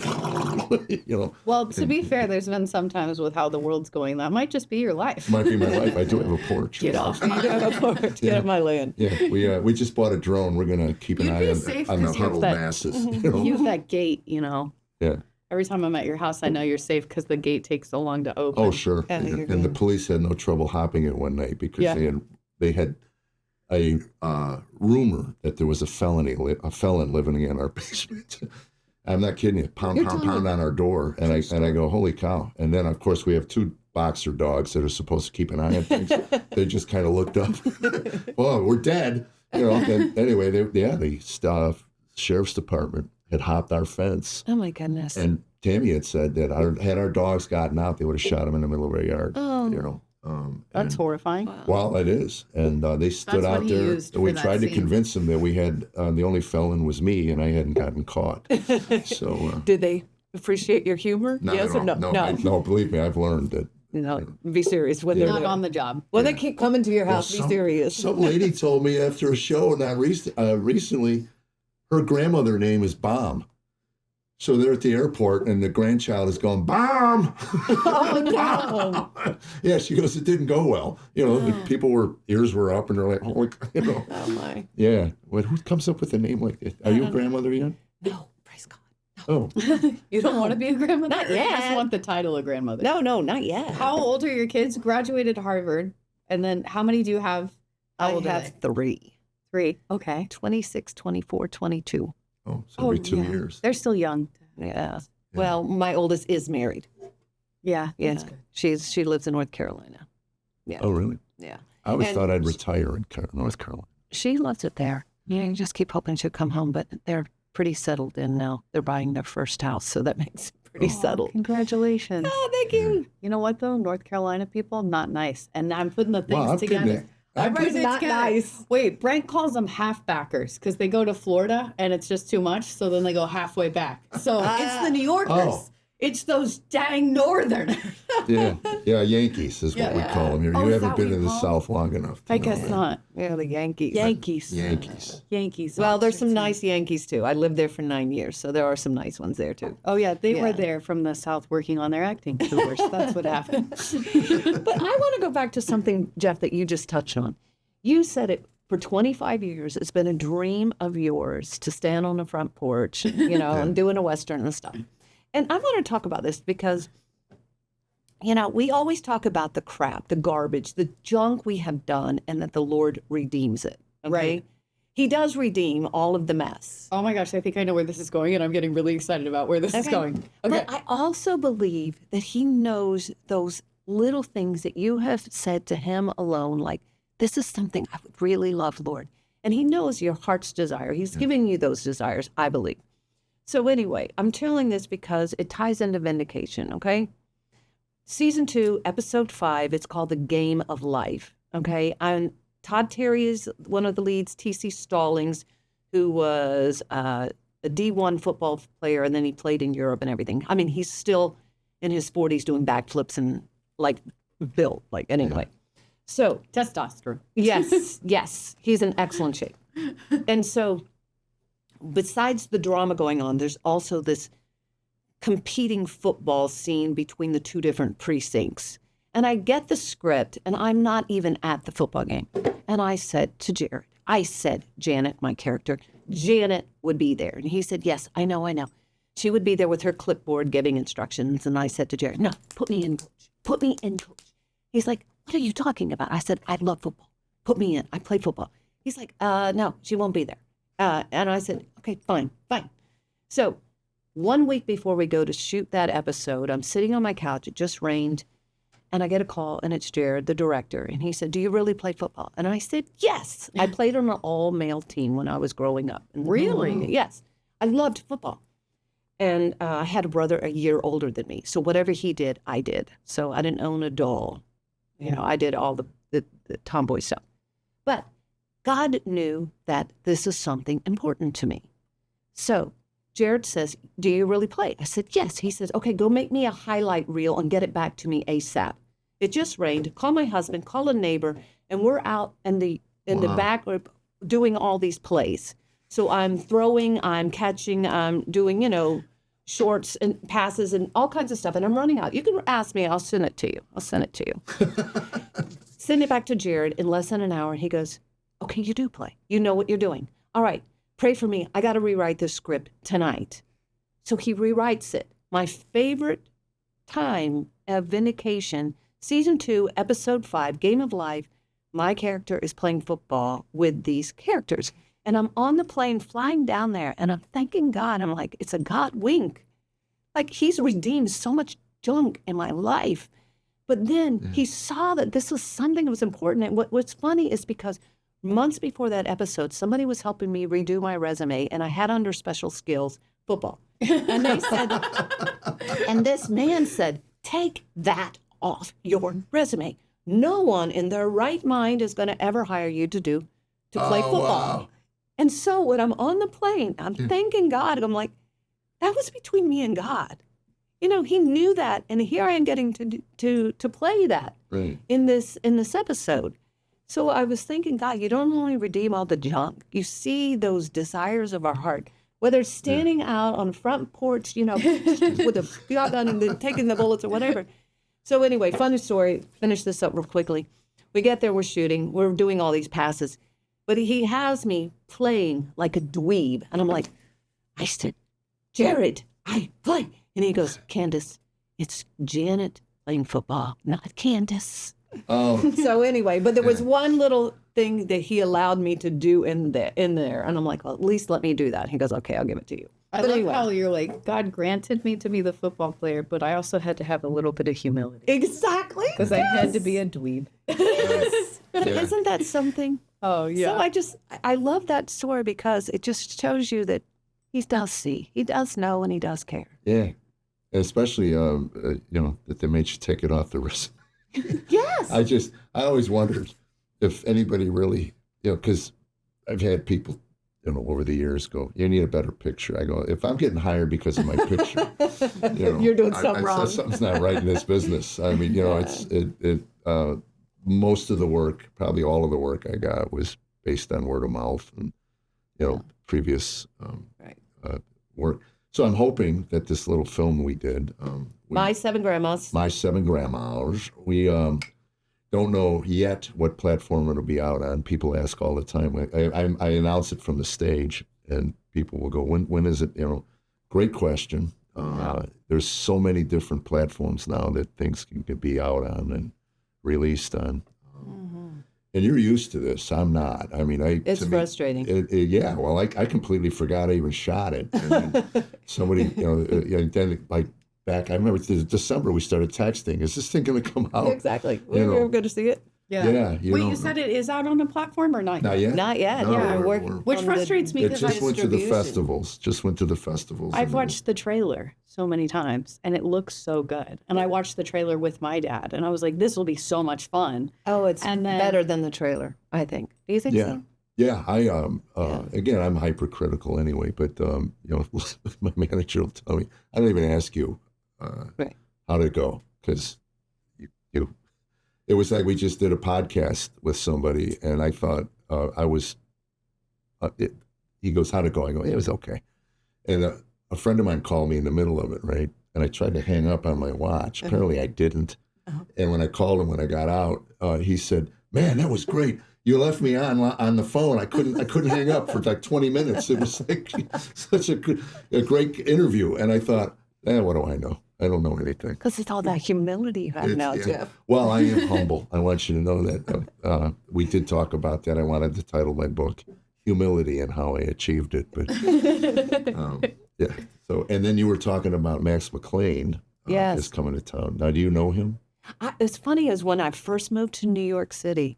You know. Well, to be fair, there's been some times with how the world's going, that might just be your life. Might be my life. I do have a porch. Get off. You do have a porch. Get off my land. Yeah, we just bought a drone. We're going to keep an eye on the huddled masses. You know? Use that gate, you know. Yeah. Every time I'm at your house, I know you're safe because the gate takes so long to open. Oh, sure. And the police had no trouble hopping it one night because they had a rumor that there was a felon living in our basement. I'm not kidding you. Pound on our door, and I go, holy cow! And then of course we have 2 boxer dogs that are supposed to keep an eye on things. They just kind of looked up. Oh, we're dead, you know. And anyway, the sheriff's department had hopped our fence. Oh my goodness! And Tammy had said that had our dogs gotten out, they would have shot them in the middle of our yard. Oh. You know. That's horrifying. Wow. Well, it is. And they stood out there. We tried to convince them that we had, the only felon was me, and I hadn't gotten caught. So did they appreciate your humor? Yes or no? No, believe me, I've learned that. Be serious when they're not on the job. When they keep coming to your house, be serious. Some lady told me after a show, not recently, her grandmother name is Bomb. So they're at the airport, and the grandchild is going, Bomb! Oh, no. Yeah, she goes, it didn't go well. You know, the ears were up, and they're like, oh, you know. Oh, my. Yeah. Who comes up with a name like this? Are you a grandmother yet? No, praise God. No. Oh. You don't want to be a grandmother? Not yet. You just want the title of grandmother? No, not yet. How old are your kids? Graduated Harvard. And then how many do you have? I have 3. 3. Okay. 26, 24, 22. Oh, so every 2 years. They're still young. Yeah. Well, my oldest is married. Yeah. That's good. She lives in North Carolina. Yeah. Oh, really? Yeah. I always thought I'd retire in North Carolina. She loves it there. Yeah, you just keep hoping she'll come home, but they're pretty settled in now. They're buying their first house, so that makes it pretty settled. Congratulations. Oh, thank you. You know what, though? North Carolina people, not nice. And I'm putting the things I'm together. I'm not nice. Wait, Brent calls them half-backers because they go to Florida and it's just too much, so then they go halfway back. So it's the New Yorkers. Oh. It's those dang Northerners. Yeah, Yankees is what we call them here. You haven't been in the South long enough. I guess not. Yeah, the Yankees. Yankees. Well, there's some nice Yankees, too. I lived there for 9 years, so there are some nice ones there, too. Oh, yeah. They were there from the South working on their acting tours. That's what happened. But I want to go back to something, Jeff, that you just touched on. You said it for 25 years. It's been a dream of yours to stand on the front porch, you know, and doing a Western and stuff. And I want to talk about this because, you know, we always talk about the crap, the garbage, the junk we have done, and that the Lord redeems it. Okay? Right. He does redeem all of the mess. Oh my gosh, I think I know where this is going, and I'm getting really excited about where this is going. Okay. But I also believe that he knows those little things that you have said to him alone, like this is something I would really love, Lord. And he knows your heart's desire. He's giving you those desires, I believe. So anyway, I'm telling this because it ties into Vindication, okay? Season 2, episode 5, it's called The Game of Life, okay? And Todd Terry is one of the leads, T.C. Stallings, who was a D1 football player, and then he played in Europe and everything. I mean, he's still in his 40s doing backflips and, like, built, like, anyway. So, Testosterone. yes, he's in excellent shape. And so, besides the drama going on, there's also this competing football scene between the two different precincts. And I get the script, and I'm not even at the football game. And I said to Jared, Janet, my character, Janet would be there. And he said, yes, I know. She would be there with her clipboard giving instructions. And I said to Jared, no, put me in, coach. Put me in, coach. He's like, what are you talking about? I said, I love football. Put me in. I play football. He's like, no, she won't be there. And I said, okay, fine. So 1 week before we go to shoot that episode, I'm sitting on my couch. It just rained. And I get a call, and it's Jared, the director. And he said, do you really play football? And I said, yes. I played on an all-male team when I was growing up. Really? Yes. I loved football. And I had a brother a year older than me. So whatever he did, I did. So I didn't own a doll. I did all the tomboy stuff. But God knew that this is something important to me. So Jared says, do you really play? I said, yes. He says, okay, go make me a highlight reel and get it back to me ASAP. It just rained. Call my husband, call a neighbor, and we're out in the back doing all these plays. So I'm throwing, I'm catching, I'm doing, shorts and passes and all kinds of stuff. And I'm running out. You can ask me. I'll send it to you. Send it back to Jared in less than an hour. He goes, okay, you do play. You know what you're doing. All right. Pray for me. I got to rewrite this script tonight. So he rewrites it. My favorite time of Vindication, season 2, episode 5, Game of Life. My character is playing football with these characters. And I'm on the plane flying down there, and I'm thanking God. I'm like, it's a God wink. Like, he's redeemed so much junk in my life. But then he saw that this was something that was important. And what's funny is because months before that episode, somebody was helping me redo my resume, and I had under special skills football. And they said, and this man said, take that off your resume. No one in their right mind is going to ever hire you to play football. Wow. And so when I'm on the plane, I'm thanking God. I'm like, that was between me and God. He knew that, and here I am getting to play that in this episode. So I was thinking, God, you don't only redeem all the junk. You see those desires of our heart, whether it's standing out on the front porch, with a gun and then taking the bullets or whatever. So anyway, funny story. Finish this up real quickly. We get there, we're shooting, we're doing all these passes. But he has me playing like a dweeb. And I'm like, I said, Jared, I play. And he goes, Candace, it's Janet playing football, not Candace. Oh. So anyway, but there was one little thing that he allowed me to do in there. And I'm like, well, at least let me do that. He goes, okay, I'll give it to you. I love how you're like, God granted me to be the football player, but I also had to have a little bit of humility. Exactly. Because I had to be a dweeb. Yes. Isn't that something? Oh, yeah. So I love that story because it just shows you that he does see, he does know, and he does care. Yeah. Especially, that they made you take it off the resume. Yes. I always wondered if anybody really, because I've had people, over the years go, you need a better picture. I go, if I'm getting hired because of my picture, you're doing something wrong. Something's not right in this business. I mean, it's most of the work, probably all of the work I got was based on word of mouth and, previous work. So I'm hoping that this little film we did, My Seven Grandmas. We don't know yet what platform it'll be out on. People ask all the time. I announce it from the stage, and people will go, when is it? Great question. There's so many different platforms now that things can be out on and released on. And you're used to this. I'm not. I mean, it's frustrating. Well, I completely forgot I even shot it. And somebody, then like back, I remember December we started texting. Is this thing going to come out? Exactly. We were going to see it. Yeah. Wait, you said it is out on a platform or not yet? Not yet? Not yet. No, Yeah, Which frustrates me It because just went to the distribution. festivals. Just went to the festivals. I've watched the trailer so many times and it looks so good. And I watched the trailer with my dad and I was like, this will be so much fun. Oh, it's And then- better than the trailer, I think. Do you think Yeah. so? Yeah, again, I'm hypercritical anyway, but my manager will tell me, I don't even ask you Right. how did it go, because it was like we just did a podcast with somebody, and I thought he goes, how'd it go? I go, it was okay. And a friend of mine called me in the middle of it, right? And I tried to hang up on my watch. Apparently I didn't. And when I called him, when I got out, he said, man, that was great. You left me on the phone. I couldn't hang up for like 20 minutes. It was like such a great interview. And I thought, what do I know? I don't know anything. Because it's all that humility you have now, Jeff. Well, I am humble. I want you to know that. We did talk about that. I wanted to title my book Humility and How I Achieved It. But yeah. So, and then you were talking about Max McLean. Yes. Is coming to town. Now, do you know him? It's funny as when I first moved to New York City,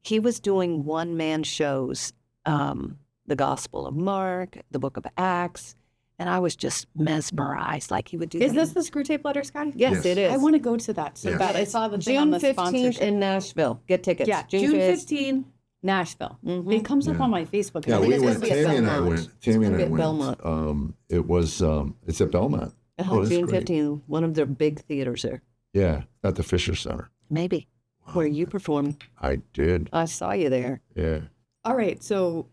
he was doing one-man shows, the Gospel of Mark, the Book of Acts, and I was just mesmerized. Like he would do. Is this the Screw Tape Letters guy? Yes, it is. I want to go to that so bad. I saw the thing on June the 15th sponsorship. in Nashville. Get tickets. Yeah, June 15th, Nashville. It comes up on my Facebook. Yeah, think we it's went. gonna be at Tammy and I Belmont. went. Tammy and I It's gonna went. be at Belmont. It was. It's at Belmont. Oh, that's June great. 15th, one of their big theaters there. Yeah, at the Fisher Center. Maybe. Where you performed. I did. I saw you there. Yeah. All right, so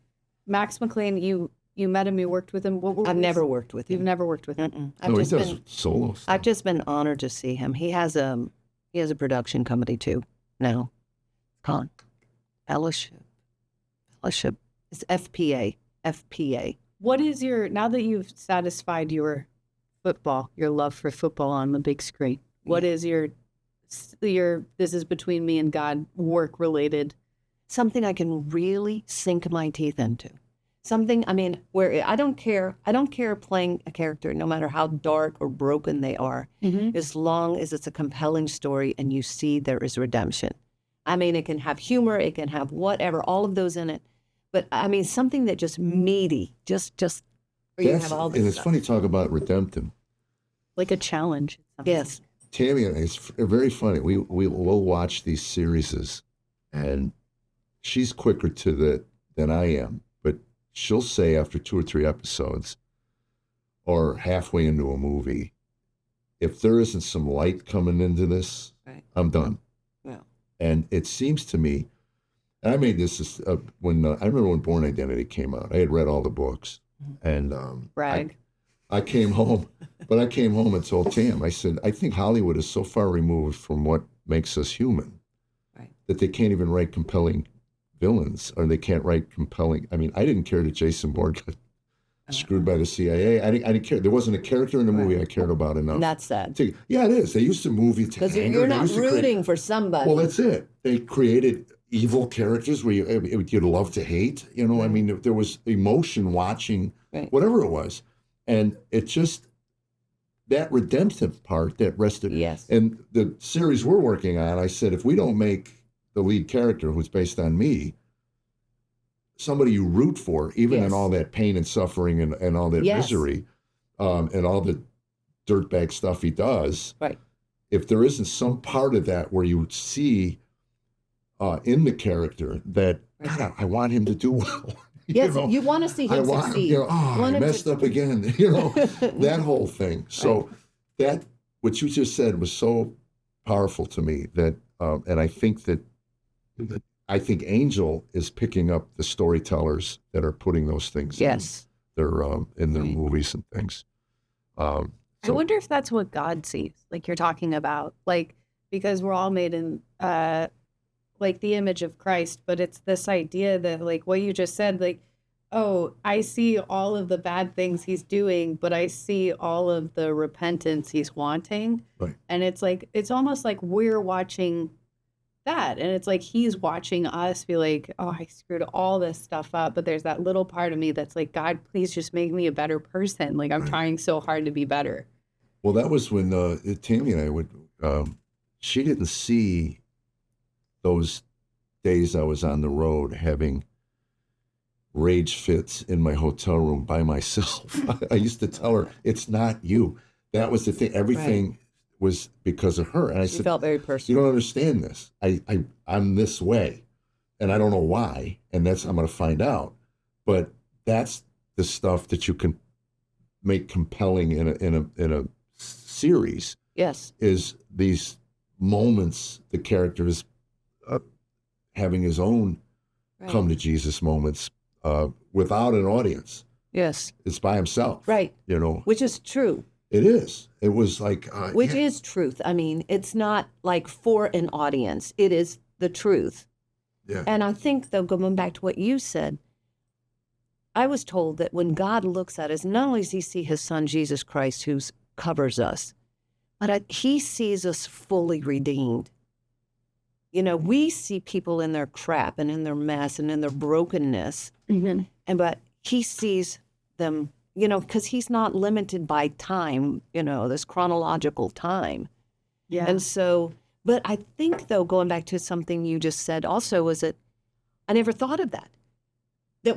Max McLean, you met him, you worked with him. I've never worked with You've him. never worked with him. I've No, he just does been solo stuff. I've just been honored to see him. He has a production company too now. Con Fellowship. It's FPA. What is now that you've satisfied your love for football on the big screen, what is your this is between me and God work related? Something I can really sink my teeth into. Something, I mean, where I don't care playing a character, no matter how dark or broken they are, as long as it's a compelling story and you see there is redemption. I mean, it can have humor, it can have whatever, all of those in it. But I mean, something that just meaty, just where you have all this And it's stuff. funny to talk about redemptive. Like a challenge. Yes. Tammy and I, it's very funny. We'll watch these series, and she's quicker to that than I am. But she'll say after 2 or 3 episodes, or halfway into a movie, if there isn't some light coming into this, Right. I'm done. Yeah. And it seems to me, and I made this when I remember when Born Identity came out. I had read all the books, and Brag. I came home, but I came home and told Tam, I said, I think Hollywood is so far removed from what makes us human that they can't even write compelling villains, or they can't write compelling. I mean, I didn't care that Jason Bourne got screwed by the CIA. I didn't care. There wasn't a character in the movie I cared about enough. And that's sad. Yeah, it is. They used to move you to Because anger. you're They not used to create- rooting for somebody. Well, that's it. They created evil characters where you'd love to hate. You know, I mean, if there was emotion watching whatever it was. And it just, that redemptive part that rested. Yes. And the series we're working on, I said, if we don't make the lead character, who's based on me, somebody you root for, even in all that pain and suffering and all that misery, and all the dirtbag stuff he does. Right. If there isn't some part of that where you see in the character that, God, I want him to do well. Yes, you want to see him succeed. I messed up again. That whole thing. So that, what you just said was so powerful to me that, and I think that Angel is picking up the storytellers that are putting those things in their movies and things. I wonder if that's what God sees, like you're talking about, like, because we're all made in, like the image of Christ, but it's this idea that, like what you just said, like, oh, I see all of the bad things he's doing, but I see all of the repentance he's wanting. Right. And it's like, it's almost like we're watching that. And it's like, he's watching us be like, oh, I screwed all this stuff up. But there's that little part of me that's like, God, please just make me a better person. Like I'm trying so hard to be better. Well, that was when Tammy and I would, she didn't see those days I was on the road having rage fits in my hotel room by myself. I used to tell her, it's not you. That was the thing. Everything was because of her. And I said, felt very personal. You don't understand this. I'm this way, and I don't know why. And I'm going to find out. But that's the stuff that you can make compelling in a series. Yes. Is these moments the character is having his own come to Jesus moments without an audience. Yes. It's by himself. Right. You know. Which is true. It is. It was like. Which is truth. I mean, it's not like for an audience. It is the truth. Yeah. And I think, though, going back to what you said, I was told that when God looks at us, not only does he see his son, Jesus Christ, who covers us, but he sees us fully redeemed. You know, we see people in their crap and in their mess and in their brokenness, but he sees them, you know, because he's not limited by time, you know, this chronological time. Yeah. And so, but I think, though, going back to something you just said also, was that I never thought of that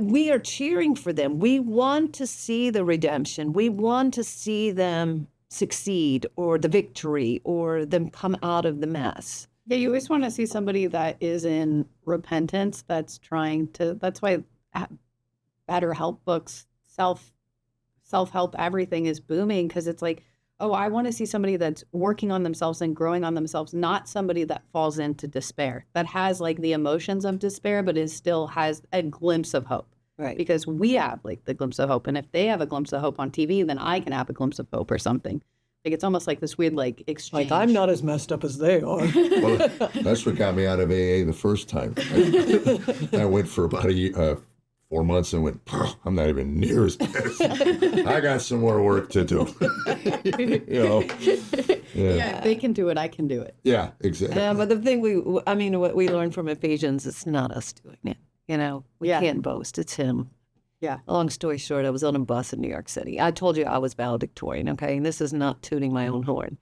we are cheering for them. We want to see the redemption. We want to see them succeed, or the victory, or them come out of the mess. Yeah, you always want to see somebody that is in repentance, that's why better help books, self-help, everything is booming, because it's like, oh, I want to see somebody that's working on themselves and growing on themselves, not somebody that falls into despair, that has like the emotions of despair, but still has a glimpse of hope. Right. Because we have like the glimpse of hope. And if they have a glimpse of hope on TV, then I can have a glimpse of hope or something. Like, it's almost like this weird like exchange. Like, I'm not as messed up as they are. Well, that's what got me out of AA the first time. I went for about 4 months and went, I'm not even near as bad. I got some more work to do. You know? Yeah, if they can do it, I can do it. Yeah, exactly. Yeah, but the thing what we learned from Ephesians, it's not us doing it. You know, we can't boast. It's him. Yeah. Long story short, I was on a bus in New York City. I told you I was valedictorian, okay? And this is not tooting my own horn.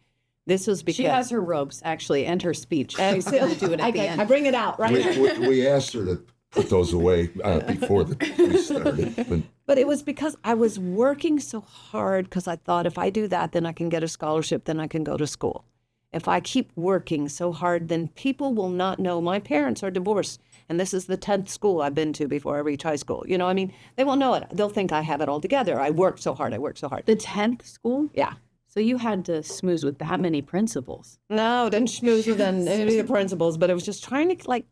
This was because... She has her ropes, actually, and her speech. She's going to do it at the end. I bring it out, right? We asked her to put those away before we started. But it was because I was working so hard, because I thought if I do that, then I can get a scholarship, then I can go to school. If I keep working so hard, then people will not know. My parents are divorced, and this is the 10th school I've been to before I reach high school. You know, I mean, they won't know it. They'll think I have it all together. I worked so hard. The 10th school? Yeah. So you had to schmooze with that many principals. No, didn't schmooze with any of the principals, but I was just trying to, like,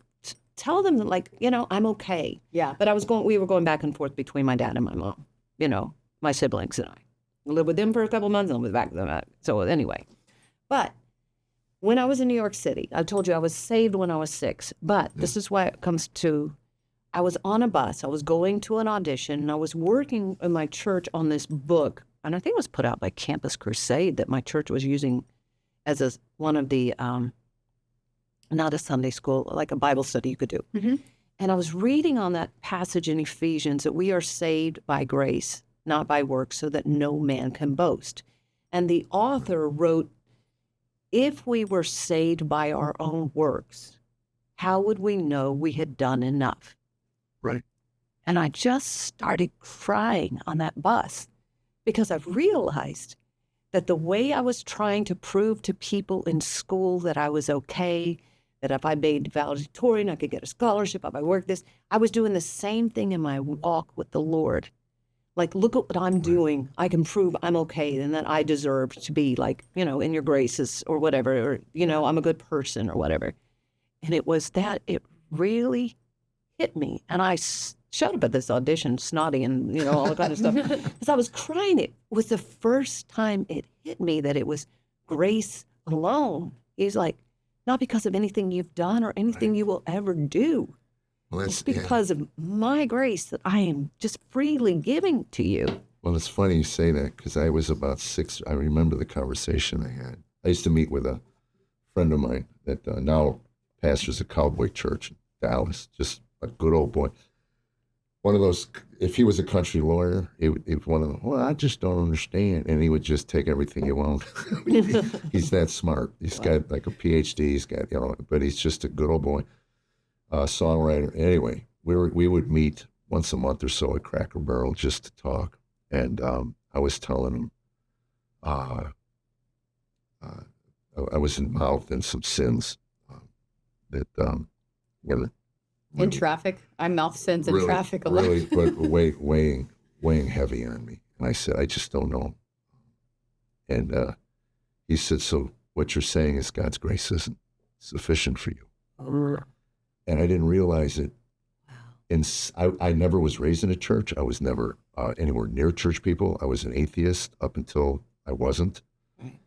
tell them that, like, you know, I'm okay. Yeah. But we were going back and forth between my dad and my mom, you know, my siblings and I. I lived with them for a couple of months and I was back with them. So anyway, but when I was in New York City, I told you I was saved when I was 6, but this is why it comes to, I was on a bus, I was going to an audition, and I was working in my church on this book, and I think it was put out by Campus Crusade that my church was using as one of the, not a Sunday school, like a Bible study you could do. Mm-hmm. And I was reading on that passage in Ephesians that we are saved by grace, not by works, so that no man can boast. And the author wrote, if we were saved by our own works, how would we know we had done enough? Right. And I just started crying on that bus because I realized that the way I was trying to prove to people in school that I was okay, that if I made valedictorian, I could get a scholarship, if I worked this, I was doing the same thing in my walk with the Lord. Like, look at what I'm doing. I can prove I'm okay and that I deserve to be, like, you know, in your graces or whatever, or, you know, I'm a good person or whatever. And it was that, it really hit me. And I showed up at this audition snotty and, you know, all that kind of stuff. Because I was crying. It was the first time it hit me that it was grace alone. He's like, not because of anything you've done or anything you will ever do. Well, it's because of my grace that I am just freely giving to you. Well, it's funny you say that, because I was about 6. I remember the conversation I had. I used to meet with a friend of mine that now pastors a cowboy church in Dallas, just a good old boy. One of those, if he was a country lawyer, it was one of them, well, I just don't understand. And he would just take everything you want. He's that smart. He's got like a PhD. He's got, you know, but he's just a good old boy. songwriter. Anyway, we would meet once a month or so at Cracker Barrel just to talk. And I was telling him I was involved in some sins that were in traffic. I mouth sins in traffic a lot. Really, but weighing heavy on me. And I said, I just don't know. And he said, so what you're saying is God's grace isn't sufficient for you. And I didn't realize it. And I never was raised in a church. I was never anywhere near church people. I was an atheist up until I wasn't. Right.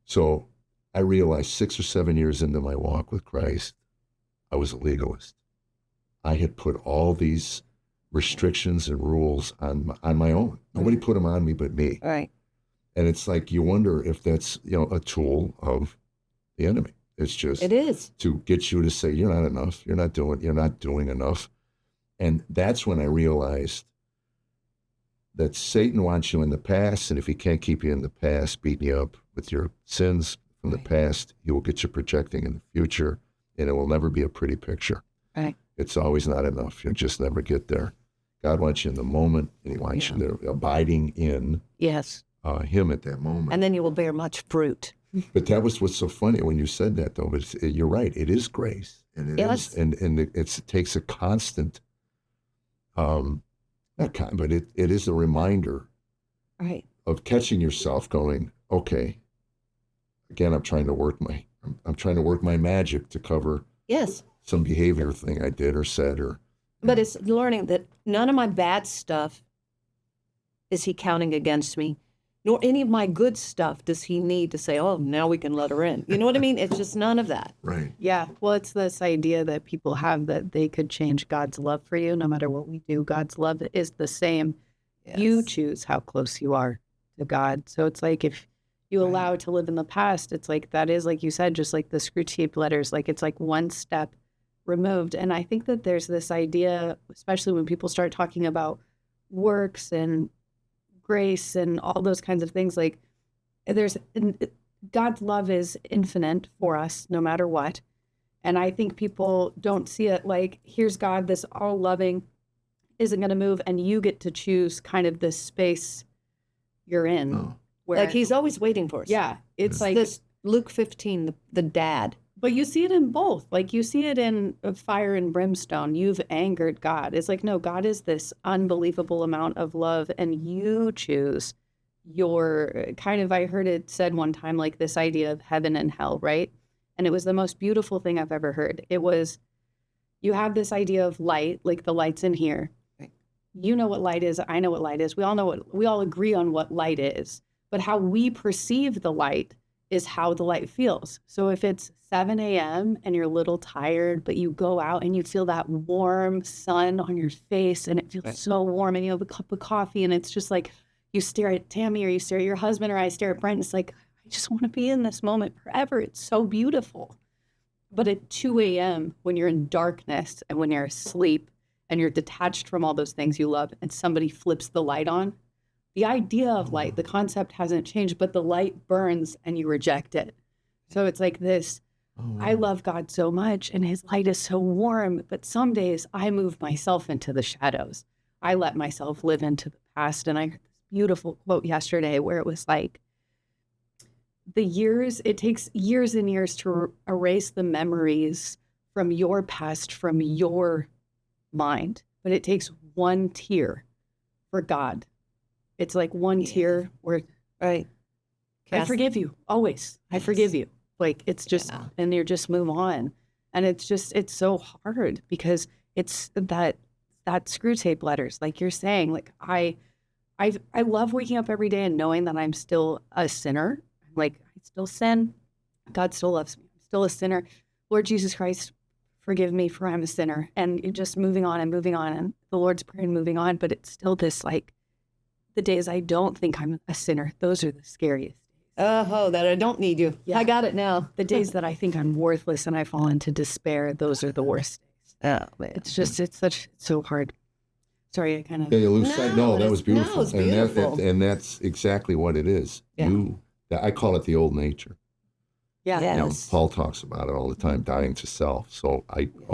So I realized 6 or 7 years into my walk with Christ, I was a legalist. I had put all these restrictions and rules on my own. Nobody put them on me but me. Right. And it's like you wonder if that's a tool of the enemy. It is to get you to say you're not enough. You're not doing enough. And that's when I realized that Satan wants you in the past, and if he can't keep you in the past, beat you up with your sins from the past, he will get you projecting in the future, and it will never be a pretty picture. Right. It's always not enough. You'll just never get there. God wants you in the moment, and he wants you there, abiding in him at that moment. And then you will bear much fruit. But that was what's so funny when you said that, though. But you're right. It is grace, and it takes a constant. But it is a reminder, right, of catching yourself, going, okay. Again, I'm trying to work my magic to cover some behavior thing I did or said But it's learning that none of my bad stuff is he counting against me, nor any of my good stuff does he need to say, oh, now we can let her in. You know what I mean? It's just none of that. Right. Yeah. Well, it's this idea that people have that they could change God's love for you. No matter what we do, God's love is the same. Yes. You choose how close you are to God. So it's like if you allow it to live in the past, it's like that is, like you said, just like the screw tape letters, like it's like one step removed. And I think that there's this idea, especially when people start talking about works and grace and all those kinds of things, like God's love is infinite for us no matter what. And I think people don't see it like, here's God, this all loving, isn't going to move, and you get to choose kind of this space you're in. Oh. Where like he's always waiting for us. Yeah. It's like this Luke 15, the dad. But you see it in both. Like you see it in fire and brimstone. You've angered God. It's like, no, God is this unbelievable amount of love, and you choose your kind of, I heard it said one time, like this idea of heaven and hell, right? And it was the most beautiful thing I've ever heard. It was, you have this idea of light, like the light's in here. Right. You know what light is. I know what light is. We all agree on what light is. But how we perceive the light is how the light feels. So if it's 7 a.m. and you're a little tired, but you go out and you feel that warm sun on your face and it feels so warm, and you have a cup of coffee and it's just like you stare at Tammy or you stare at your husband or I stare at Brent, and it's like, I just want to be in this moment forever. It's so beautiful. But at 2 a.m. when you're in darkness and when you're asleep and you're detached from all those things you love and somebody flips the light on, the idea of light, the concept hasn't changed, but the light burns and you reject it. So it's like this, I love God so much and his light is so warm, but some days I move myself into the shadows. I let myself live into the past. And I heard this beautiful quote yesterday where it was like, it takes years and years to erase the memories from your past, from your mind, but it takes one tear for God. It's like one tear where, I forgive you, always. I forgive you. Like, it's just, and you just move on. And it's so hard because it's that screw tape letters, like you're saying, like I love waking up every day and knowing that I'm still a sinner. Like, I still sin. God still loves me. I'm still a sinner. Lord Jesus Christ, forgive me for I'm a sinner. And you're just moving on and the Lord's Prayer and moving on. But it's still this, like, the days I don't think I'm a sinner, those are the scariest. Oh, that I don't need you. Yeah. I got it now. The days that I think I'm worthless and I fall into despair, those are the worst days. Oh, man. It's so hard. Sorry, I kind of... Yeah, you lose sight. No, that was beautiful. No, it's beautiful. And that's exactly what it is. Yeah. I call it the old nature. Yeah. Yes. You know, Paul talks about it all the time, dying to self. So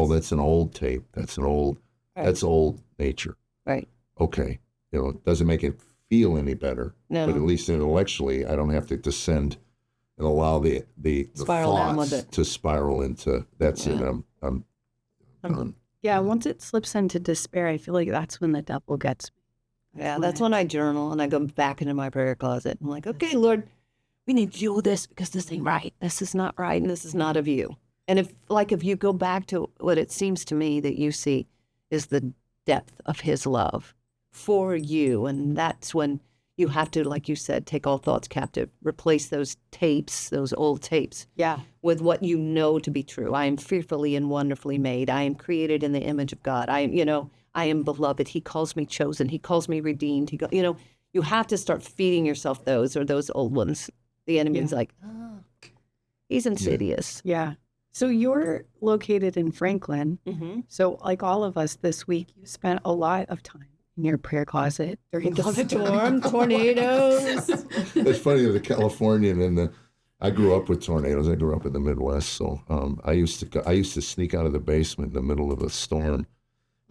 that's an old tape. That's old nature. Right. Okay. You know, it doesn't make it feel any better. No. But at least intellectually, I don't have to descend and allow the spiral down with thoughts it. to spiral into, that's it. I'm done. Yeah, once it slips into despair, I feel like that's when the devil gets me. That's when I journal and I go back into my prayer closet. I'm like, okay, Lord, we need to do this because this ain't right. This is not right, and this is not of you. And if you go back to what it seems to me that you see is the depth of his love for you, and that's when you have to, like you said, take all thoughts captive, replace those tapes, those old tapes, with what you know to be true. I am fearfully and wonderfully made. I am created in the image of God. I am beloved. He calls me chosen. He calls me redeemed. You have to start feeding yourself those old ones. The enemy's like, he's insidious. Yeah. So you're located in Franklin. Mm-hmm. So like all of us this week, you spent a lot of time in your prayer closet during the storm, tornadoes. It's funny, the Californian and I grew up with tornadoes. I grew up in the Midwest, so I used to sneak out of the basement in the middle of a storm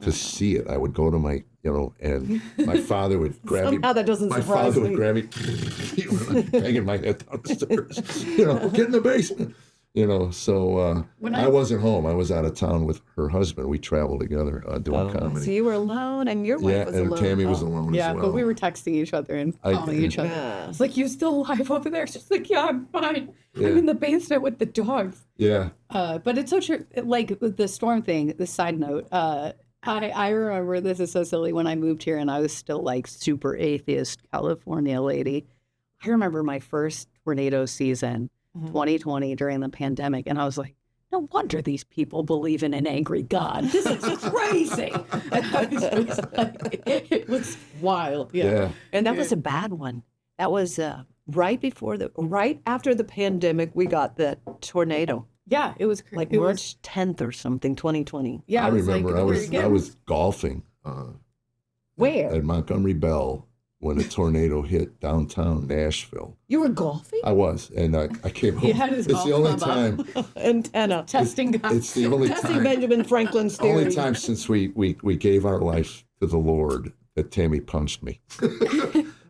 to see it. I would go to my, and my father would grab me. Somehow that doesn't surprise me. My father would grab me, banging my head down the stairs. Get in the basement. So I wasn't home. I was out of town with her husband. We traveled together doing comedy. So you were alone, and your wife was alone. Yeah, and Tammy was alone as well. Yeah, but we were texting each other and calling each other. Yeah. It's like, you still alive over there? She's like, yeah, I'm fine. Yeah. I'm in the basement with the dogs. Yeah. But it's so true. Like with the storm thing, the side note, I remember, this is so silly, when I moved here and I was still like super atheist California lady. I remember my first tornado season, 2020, during the pandemic, and I was like, no wonder these people believe in an angry God. This is crazy. It was wild. Yeah. And that was a bad one. That was right after the pandemic, we got that tornado. Yeah, it was crazy. Like March 10th or something, 2020. Yeah, I remember I was golfing. Where? At Montgomery Bell, when a tornado hit downtown Nashville. You were golfing? I was, and I came home. He had his it's the only time. Antenna. Testing. It's the only Testing time. Benjamin Franklin's theory. Only time since we gave our life to the Lord that Tammy punched me.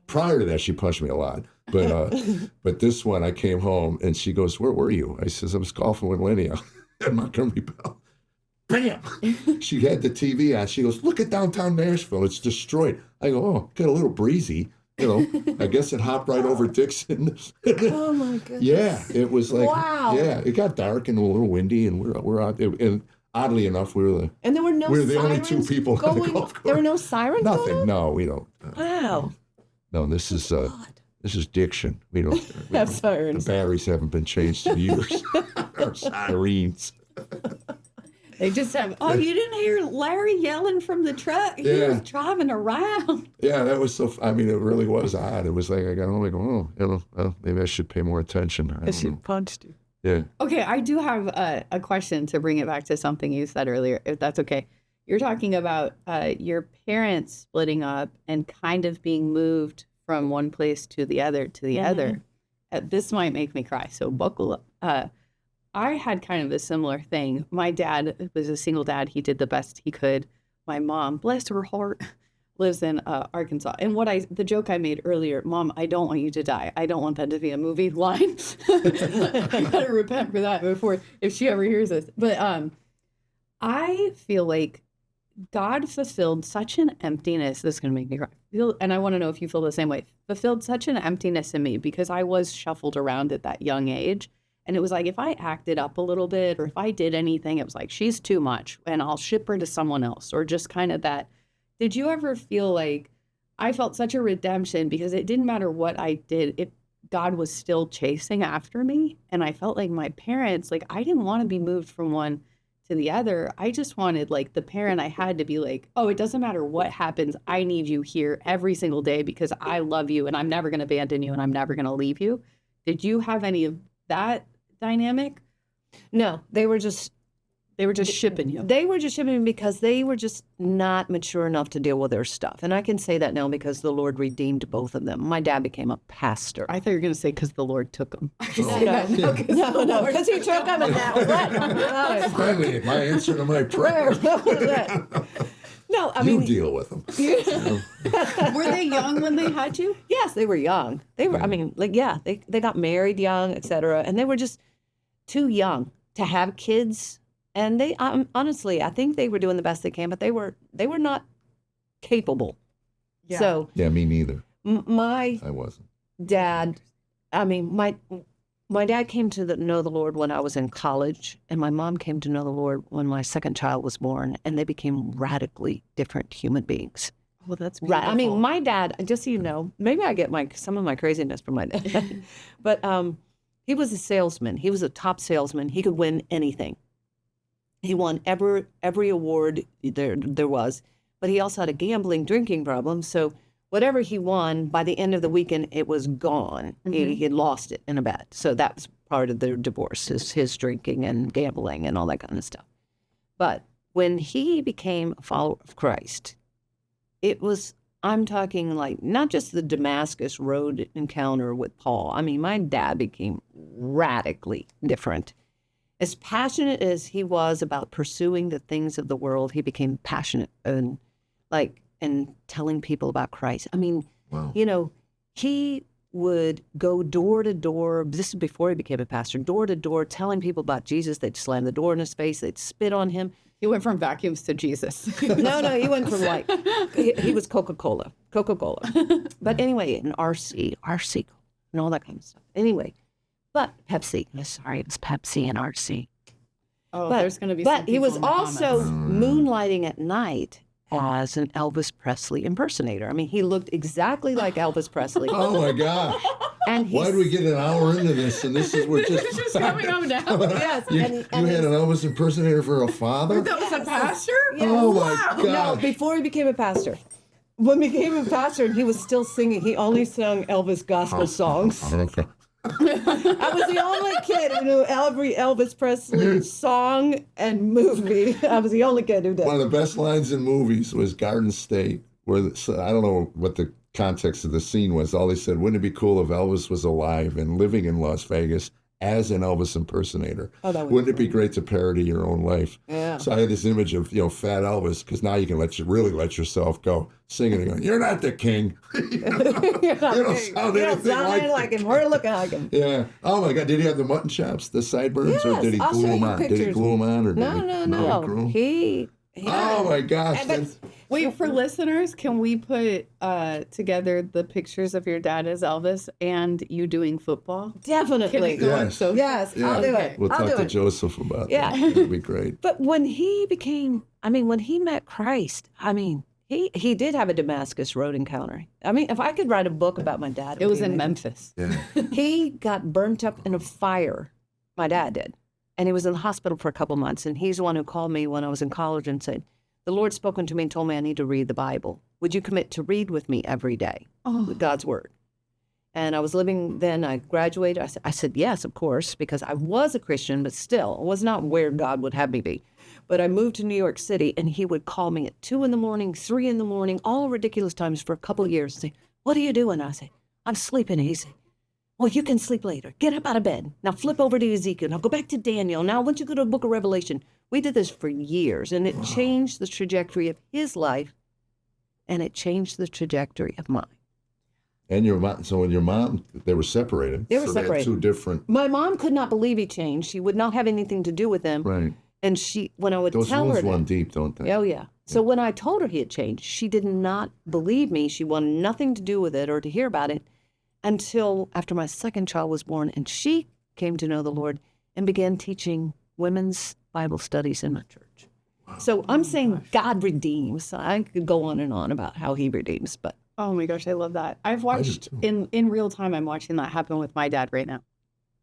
Prior to that, she punched me a lot. But this one, I came home, and she goes, "Where were you?" I says, "I was golfing with Lenny at Montgomery Bell." Bam! She had the TV on. She goes, "Look at downtown Nashville. It's destroyed." I go, "Oh, got a little breezy." I guess it hopped right over Dixon. Oh, my goodness. Yeah, it was like, wow. Yeah, it got dark and a little windy, and we're out. And oddly enough, we were and there were no the only two people on the golf course. There were no sirens. Nothing. No, we don't. Wow. No, this is diction. We don't have sirens. The batteries haven't been changed in years. Or sirens. They just have, you didn't hear Larry yelling from the truck? He was driving around. Yeah, that was so, it really was odd. It was like, I got home, I go, maybe I should pay more attention. I should punched you. Yeah. Okay, I do have a question to bring it back to something you said earlier, if that's okay. You're talking about your parents splitting up and kind of being moved from one place to the other. This might make me cry, so buckle up. I had kind of a similar thing. My dad was a single dad. He did the best he could. My mom, bless her heart, lives in Arkansas. And the joke I made earlier, Mom, I don't want you to die. I don't want that to be a movie line. I gotta repent for that before, if she ever hears this. But I feel like God fulfilled such an emptiness. This is going to make me cry. And I want to know if you feel the same way. Fulfilled such an emptiness in me because I was shuffled around at that young age. And it was like, if I acted up a little bit or if I did anything, it was like, she's too much and I'll ship her to someone else, or just kind of that. Did you ever feel like I felt such a redemption because it didn't matter what I did, God was still chasing after me? And I felt like my parents, like, I didn't want to be moved from one to the other. I just wanted, like, the parent I had to be like, oh, it doesn't matter what happens. I need you here every single day because I love you and I'm never going to abandon you and I'm never going to leave you. Did you have any of that dynamic? No, they were just They were just shipping you. They were just shipping me because they were just not mature enough to deal with their stuff. And I can say that now because the Lord redeemed both of them. My dad became a pastor. I thought you were going to say because the Lord took them. No, because he took them and that. Finally, my answer to my prayer. No, I You mean, deal with them. Were they young when they had you? yes, they were young. They were, I mean, like, yeah, they got married young, etc. And they were just too young to have kids. And they, honestly, I think they were doing the best they can, but they were not capable. Yeah. So Yeah, me neither. My I wasn't. dad, I mean, my dad came to know the Lord when I was in college, and my mom came to know the Lord when my second child was born, and they became radically different human beings. Well, that's Right. beautiful. I mean, my dad, just so you know, maybe I get some of my craziness from my dad, but he was a salesman. He was a top salesman. He could win anything. He won every award there was, but he also had a gambling, drinking problem. So whatever he won, by the end of the weekend, it was gone. He had lost it in a bet. So that was part of their divorce, his drinking and gambling and all that kind of stuff. But when he became a follower of Christ, it was, I'm talking like not just the Damascus Road encounter with Paul. I mean, my dad became radically different. As passionate as he was about pursuing the things of the world, he became passionate and telling people about Christ. I mean, Wow. you know, he would go door to door. This is before he became a pastor, door to door, telling people about Jesus. They'd slam the door in his face. They'd spit on him. He went from vacuums to Jesus. No, he went from like, he was Coca-Cola. But anyway, and RC, and all that kind of stuff. Anyway, but Pepsi. Sorry, it was Pepsi and RC. Oh, But, there's going to be but some he people was in the also comments. moonlighting at night as an Elvis Presley impersonator. I mean, he looked exactly like Elvis Presley. Oh my gosh. And Why did we get an hour into this and this is we're just It's just coming up now. Yes, You, and you had an Elvis impersonator for a father? That was a pastor? Oh my No, gosh. before he became a pastor. When he became a pastor, he was still singing. He only sung Elvis gospel songs. Okay. I was the only kid who knew every Elvis Presley song and movie. I was the only kid who did. One of the best lines in movies was Garden State, where I don't know what the context of the scene was. All they said, wouldn't it be cool if Elvis was alive and living in Las Vegas as an Elvis impersonator? Oh, that would Wouldn't it be great to parody your own life? Yeah. So I had this image of, fat Elvis, because now you can really let yourself go singing and going, you're not the king. You don't sound anything like him or look like him. Yeah. Oh my God. Did he have the mutton chops, the sideburns, or Yes, did he I'll glue show them you on? Did he pictures. glue them on, or did No. he glue 'em? He Oh my gosh. But- Wait, for listeners, can we put together the pictures of your dad as Elvis and you doing football? definitely. Can we go on Yes. social? Yes, Yeah. I'll do Okay. it. We'll I'll talk do to it. Joseph about Yeah. that. That'd be great. But when he met Christ, I mean, he did have a Damascus Road encounter. I mean, if I could write a book about my dad, It was would in be amazing. Memphis. Yeah. He got burnt up in a fire. My dad did. And he was in the hospital for a couple months. And he's the one who called me when I was in college and said, the Lord's spoken to me and told me I need to read the Bible. Would you commit to read with me every day? God's word. And I was living then, I graduated. I said, yes, of course, because I was a Christian, but still, it was not where God would have me be. But I moved to New York City, and he would call me at 2 a.m, 3 a.m, all ridiculous times for a couple of years and say, what are you doing? I say, I'm sleeping. And he said, well, you can sleep later. Get up out of bed. Now flip over to Ezekiel. Now go back to Daniel. Now, once you go to the book of Revelation, we did this for years, and it changed the trajectory of his life, and it changed the trajectory of mine. And your mom, so when your mom, they were separated. They were so separated. They had two different, My mom could not believe he changed. She would not have anything to do with him. right. And when I would Those tell wounds her, run deep, don't they? oh yeah. So when I told her he had changed, she did not believe me. She wanted nothing to do with it or to hear about it until after my second child was born, and she came to know the Lord and began teaching women's Bible studies in my church. So I'm saying God redeems. I could go on and on about how he redeems, but Oh my gosh, I love that. I've watched too. in real time. I'm watching that happen with my dad right now.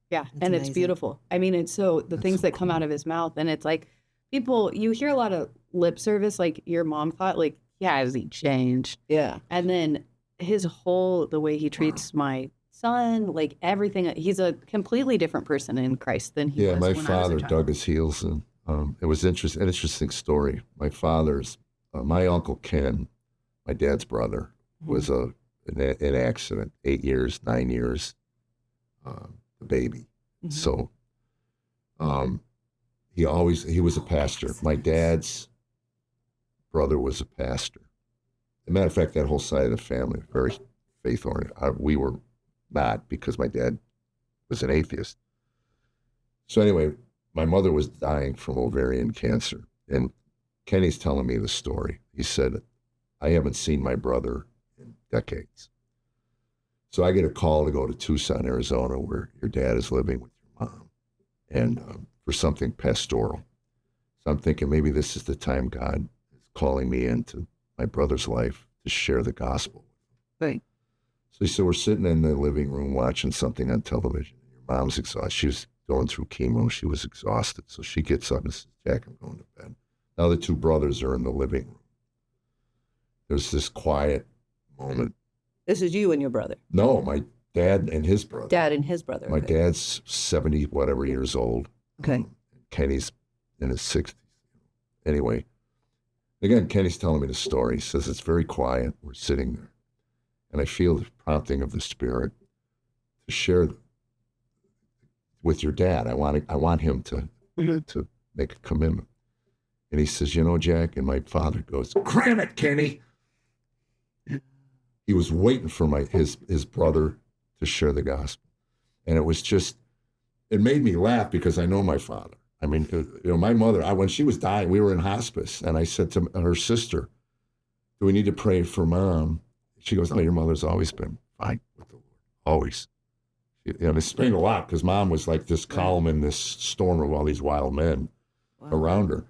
Yeah, and it's amazing. beautiful. I mean, it's the things that come out of his mouth, and it's like you hear a lot of lip service, like your mom thought, like, yeah, has he changed? yeah. And then the way he treats my son, like everything, he's a completely different person in Christ than he Yeah, was my when I was a father child. dug his heels in it was an interesting story. My father's, my Uncle Ken, my dad's brother, was an accident, 8 years, 9 years, the baby. So he was a pastor. My dad's brother was a pastor. As a matter of fact, that whole side of the family, very faith-oriented. We were not, because my dad was an atheist. So anyway, my mother was dying from ovarian cancer, and Kenny's telling me the story. He said, I haven't seen my brother in decades. So I get a call to go to Tucson, Arizona, where your dad is living with your mom, and for something pastoral. So I'm thinking maybe this is the time God is calling me into my brother's life to share the gospel. Right. So he said, we're sitting in the living room watching something on television. Your mom's exhausted. She was going through chemo. She was exhausted. So she gets up and says, Jack, I'm going to bed. Now the two brothers are in the living room. There's this quiet moment. This is you and your brother? No, my dad and his brother. Dad and his brother. My dad's 70 whatever years old. Okay. Kenny's in his 60s. Anyway, again, Kenny's telling me the story. He says, it's very quiet. We're sitting there. And I feel the prompting of the Spirit to share with your dad. I want him to make a commitment. And he says, you know, Jack, and my father goes, cram it, Kenny. He was waiting for his brother to share the gospel. And it was just, it made me laugh because I know my father. I mean, my mother, when she was dying, we were in hospice. And I said to her sister, do we need to pray for Mom? She goes, no, your mother's always been fine with the Lord, always. It explained a lot because Mom was like this calm in this storm of all these wild men around her.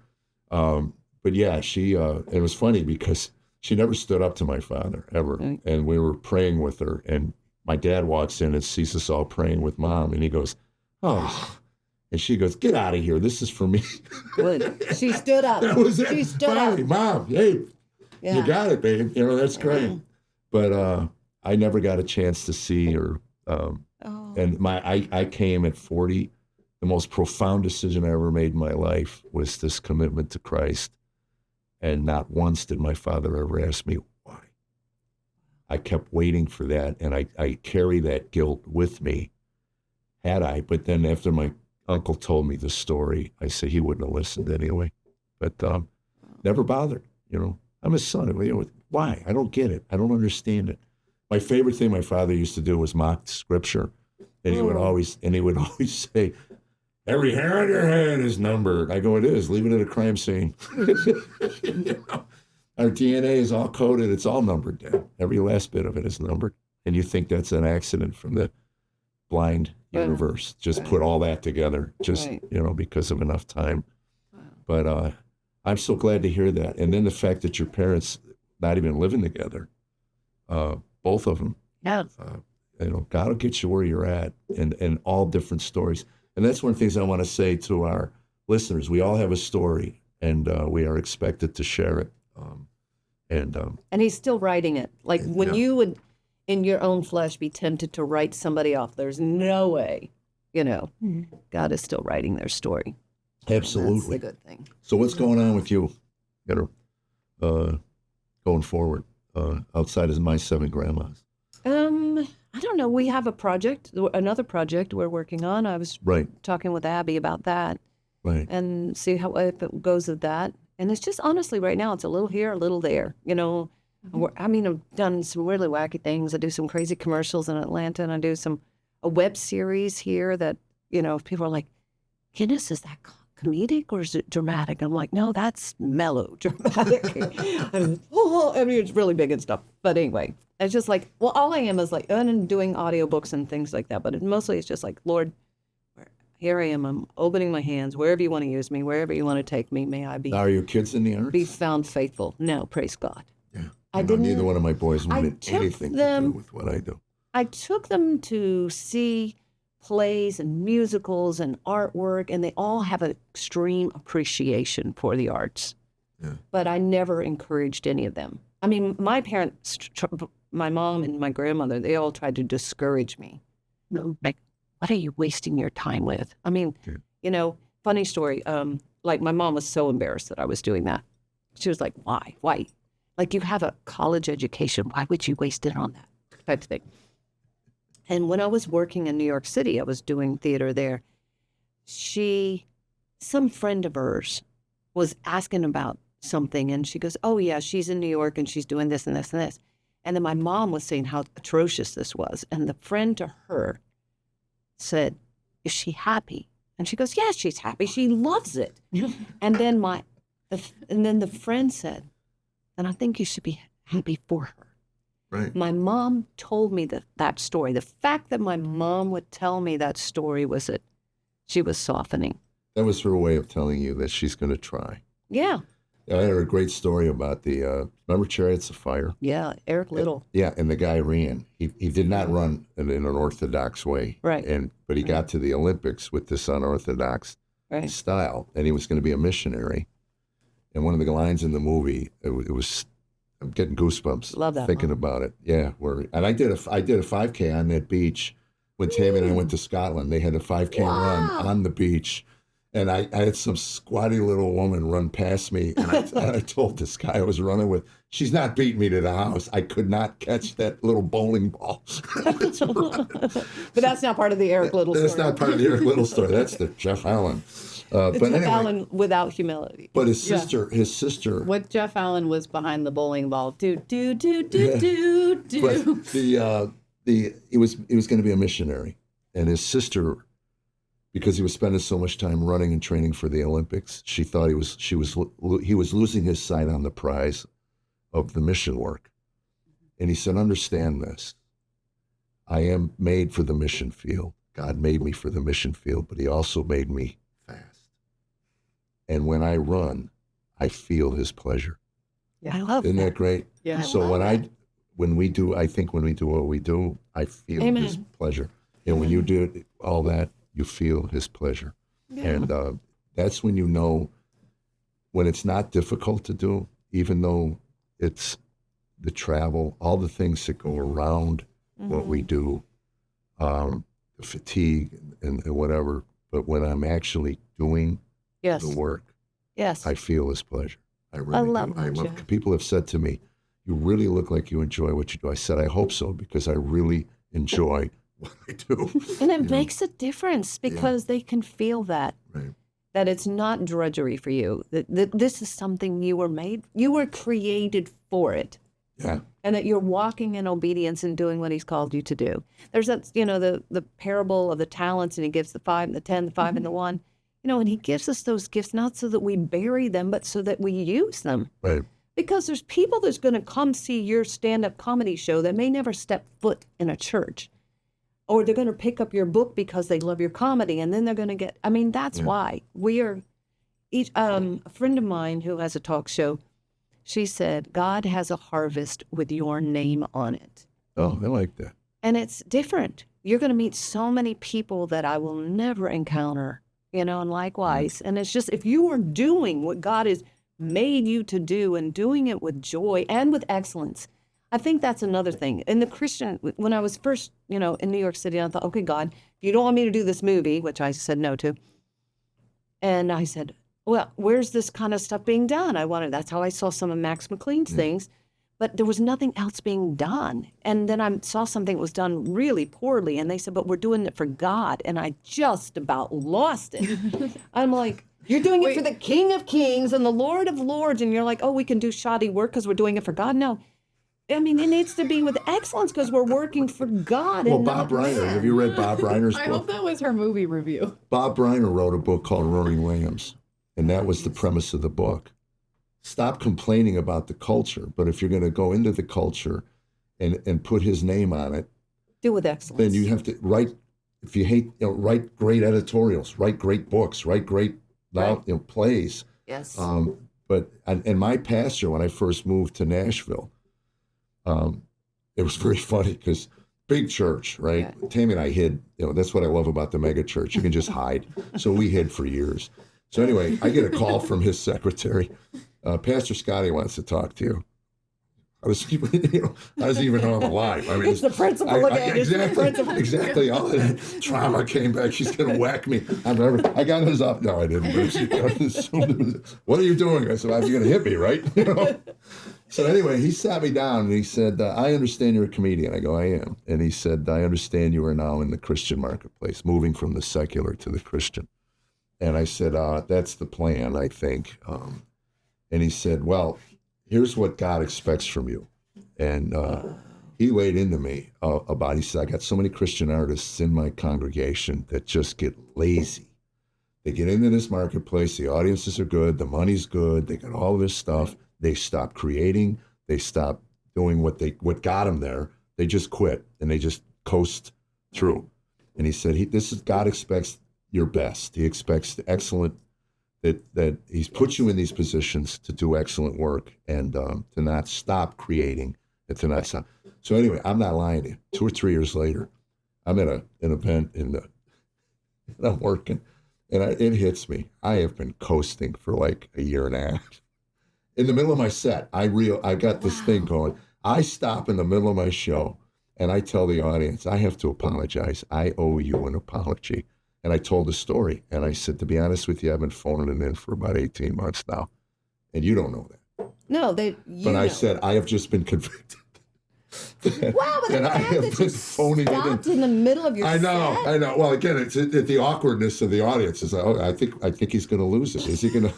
But yeah, it was funny because she never stood up to my father, ever. Right. And we were praying with her. And my dad walks in and sees us all praying with Mom. And he goes, oh. And she goes, get out of here. This is for me. Good. She stood up. That was it. She stood Finally, up. Mom, hey, you got it, babe. That's great. But I never got a chance to see her. And I came at 40. The most profound decision I ever made in my life was this commitment to Christ. And not once did my father ever ask me why. I kept waiting for that, and I carry that guilt with me, had I. But then after my uncle told me the story, I said he wouldn't have listened anyway. But never bothered, I'm his son. Why? I don't get it. I don't understand it. My favorite thing my father used to do was mock scripture. And he would always say, every hair on your head is numbered. I go, it is. Leave it at a crime scene. Our DNA is all coded. It's all numbered, Dad. Every last bit of it is numbered. And you think that's an accident from the blind universe. Just put all that together, because of enough time. But I'm so glad to hear that. And then the fact that your parents not even living together, both of them. Yeah. God will get you where you're at, and all different stories. And that's one of the things I want to say to our listeners. We all have a story, and we are expected to share it. And he's still writing it. Like when you would, in your own flesh, be tempted to write somebody off, there's no way, God is still writing their story. Absolutely. That's the good thing. So what's going on with you, going forward, outside of my 7 grandmas? I don't know. We have another project we're working on. I was talking with Abby about that, and see if it goes with that. And it's just honestly right now, it's a little here, a little there. I've done some really wacky things. I do some crazy commercials in Atlanta, and I do a web series here that people are like, "Candace, is that comedic or is it dramatic?" I'm like, no, that's melodramatic. It's really big and stuff. But anyway, it's just like, well, all I am is like, and doing audiobooks and things like that. But mostly it's just like, Lord, here I am. I'm opening my hands. Wherever you want to use me, wherever you want to take me, may I be. Are your kids in the arts? Be found faithful. No, praise God. Yeah. Neither one of my boys wanted anything to do with what I do. I took them to see plays and musicals and artwork, and they all have an extreme appreciation for the arts. Yeah. But I never encouraged any of them. I mean, my parents, my mom and my grandmother, they all tried to discourage me. No, like, what are you wasting your time with? I mean, funny story. like my mom was so embarrassed that I was doing that. She was like, why? Why? Like, you have a college education. Why would you waste it on that type of thing? And when I was working in New York City, I was doing theater there. Some friend of hers was asking about something, and she goes, oh yeah, she's in New York and she's doing this and this and this. And then my mom was saying how atrocious this was. And the friend to her said, is she happy? And she goes, yes, she's happy. She loves it. And then the friend said, and I think you should be happy for her. Right. My mom told me that story. The fact that my mom would tell me that story was that she was softening. That was her way of telling you that she's going to try. Yeah. I heard a great story about remember Chariots of Fire? Yeah, Eric Little. Yeah, and the guy ran. He did not run in an orthodox way. Right. But he got to the Olympics with this unorthodox style, and he was going to be a missionary. And one of the lines in the movie, it was, I'm getting goosebumps. Love that thinking about it. Yeah, and I did a 5K on that beach when Tammy and I went to Scotland. They had a 5K run on the beach. And I had some squatty little woman run past me, and I told this guy I was running with, she's not beating me to the house. I could not catch that little bowling ball. But that's not part of the Eric Little story. That's not part of the Eric Little story. That's the Jeff Allen. Jeff Allen without humility. But his sister. What Jeff Allen was behind the bowling ball. Do. But he was going to be a missionary, and his sister, because he was spending so much time running and training for the Olympics, she thought he was losing his sight on the prize of the mission work. And he said, understand this. I am made for the mission field. God made me for the mission field, but he also made me fast. And when I run, I feel his pleasure. Yeah, I love Isn't that great? Yeah. So when we do what we do, I feel his pleasure. And when you do all that, you feel his pleasure. Yeah. And that's when you know when it's not difficult to do, even though it's the travel, all the things that go around what we do, the fatigue and whatever. But when I'm actually doing the work, I feel his pleasure. I really do. People have said to me, you really look like you enjoy what you do. I said, I hope so, because I really enjoy what I do. And it makes a difference because they can feel that. Right. That it's not drudgery for you. That this is something you were created for it. Yeah. And that you're walking in obedience and doing what he's called you to do. There's that, the parable of the talents, and he gives the 5 and the 10, the 5 and the 1. And he gives us those gifts not so that we bury them, but so that we use them. Right. Because there's people that's going to come see your stand-up comedy show that may never step foot in a church. Or they're going to pick up your book because they love your comedy, and then they're going to get, that's why. We are, a friend of mine who has a talk show, she said, God has a harvest with your name on it. Oh, I like that. And it's different. You're going to meet so many people that I will never encounter, and likewise. And it's just, if you are doing what God has made you to do and doing it with joy and with excellence, I think that's another thing. In the Christian, when I was first, in New York City, I thought, okay, God, if you don't want me to do this movie, which I said no to. And I said, well, where's this kind of stuff being done? That's how I saw some of Max McLean's things, but there was nothing else being done. And then I saw something that was done really poorly. And they said, but we're doing it for God. And I just about lost it. I'm like, you're doing it for the King of Kings and the Lord of Lords. And you're like, oh, we can do shoddy work because we're doing it for God. No. It needs to be with excellence because we're working for God. Well, Bob Reiner, have you read Bob Reiner's book? I hope that was her movie review. Bob Reiner wrote a book called Roaring Lambs, and that was the premise of the book. Stop complaining about the culture, but if you're going to go into the culture and put his name on it, do with excellence. Then you have to write, if you hate, write great editorials, write great books, write great plays. Yes. And my pastor, when I first moved to Nashville, it was very funny because big church, right? Yeah. Tammy and I hid. That's what I love about the mega church. You can just hide. So we hid for years. So anyway, I get a call from his secretary. Pastor Scotty wants to talk to you. I was I didn't even know I'm alive. I mean, it's the principle again. Exactly, exactly. All that trauma came back. She's gonna whack me. I got his up. No, I didn't. But what are you doing? I said, well, you're gonna hit me, right? So anyway, he sat me down and he said, I understand you're a comedian. I go, I am. And he said, I understand you are now in the Christian marketplace, moving from the secular to the Christian. And I said, that's the plan, I think. And he said, well, here's what God expects from you. And he laid into me he said, I got so many Christian artists in my congregation that just get lazy. They get into this marketplace, the audiences are good, the money's good, they got all this stuff. They stop creating, they stop doing what got them there. They just quit and they just coast through. And he said, God expects your best. He expects the excellent, that he's put you in these positions to do excellent work and to not stop creating and to not stop. So anyway, I'm not lying to you. 2 or 3 years later, I'm at an event and I'm working and it hits me. I have been coasting for like a year and a half. In the middle of my set, I got this thing going. I stop in the middle of my show and I tell the audience, I have to apologize. I owe you an apology. And I told the story. And I said, to be honest with you, I've been phoning it in for about 18 months now. And you don't know that. No, I said, I have just been convicted. Wow, but that I have been phoning it in the middle of your set. I know. Well, again, it's the awkwardness of the audience. Is I think he's going to lose it. Is he going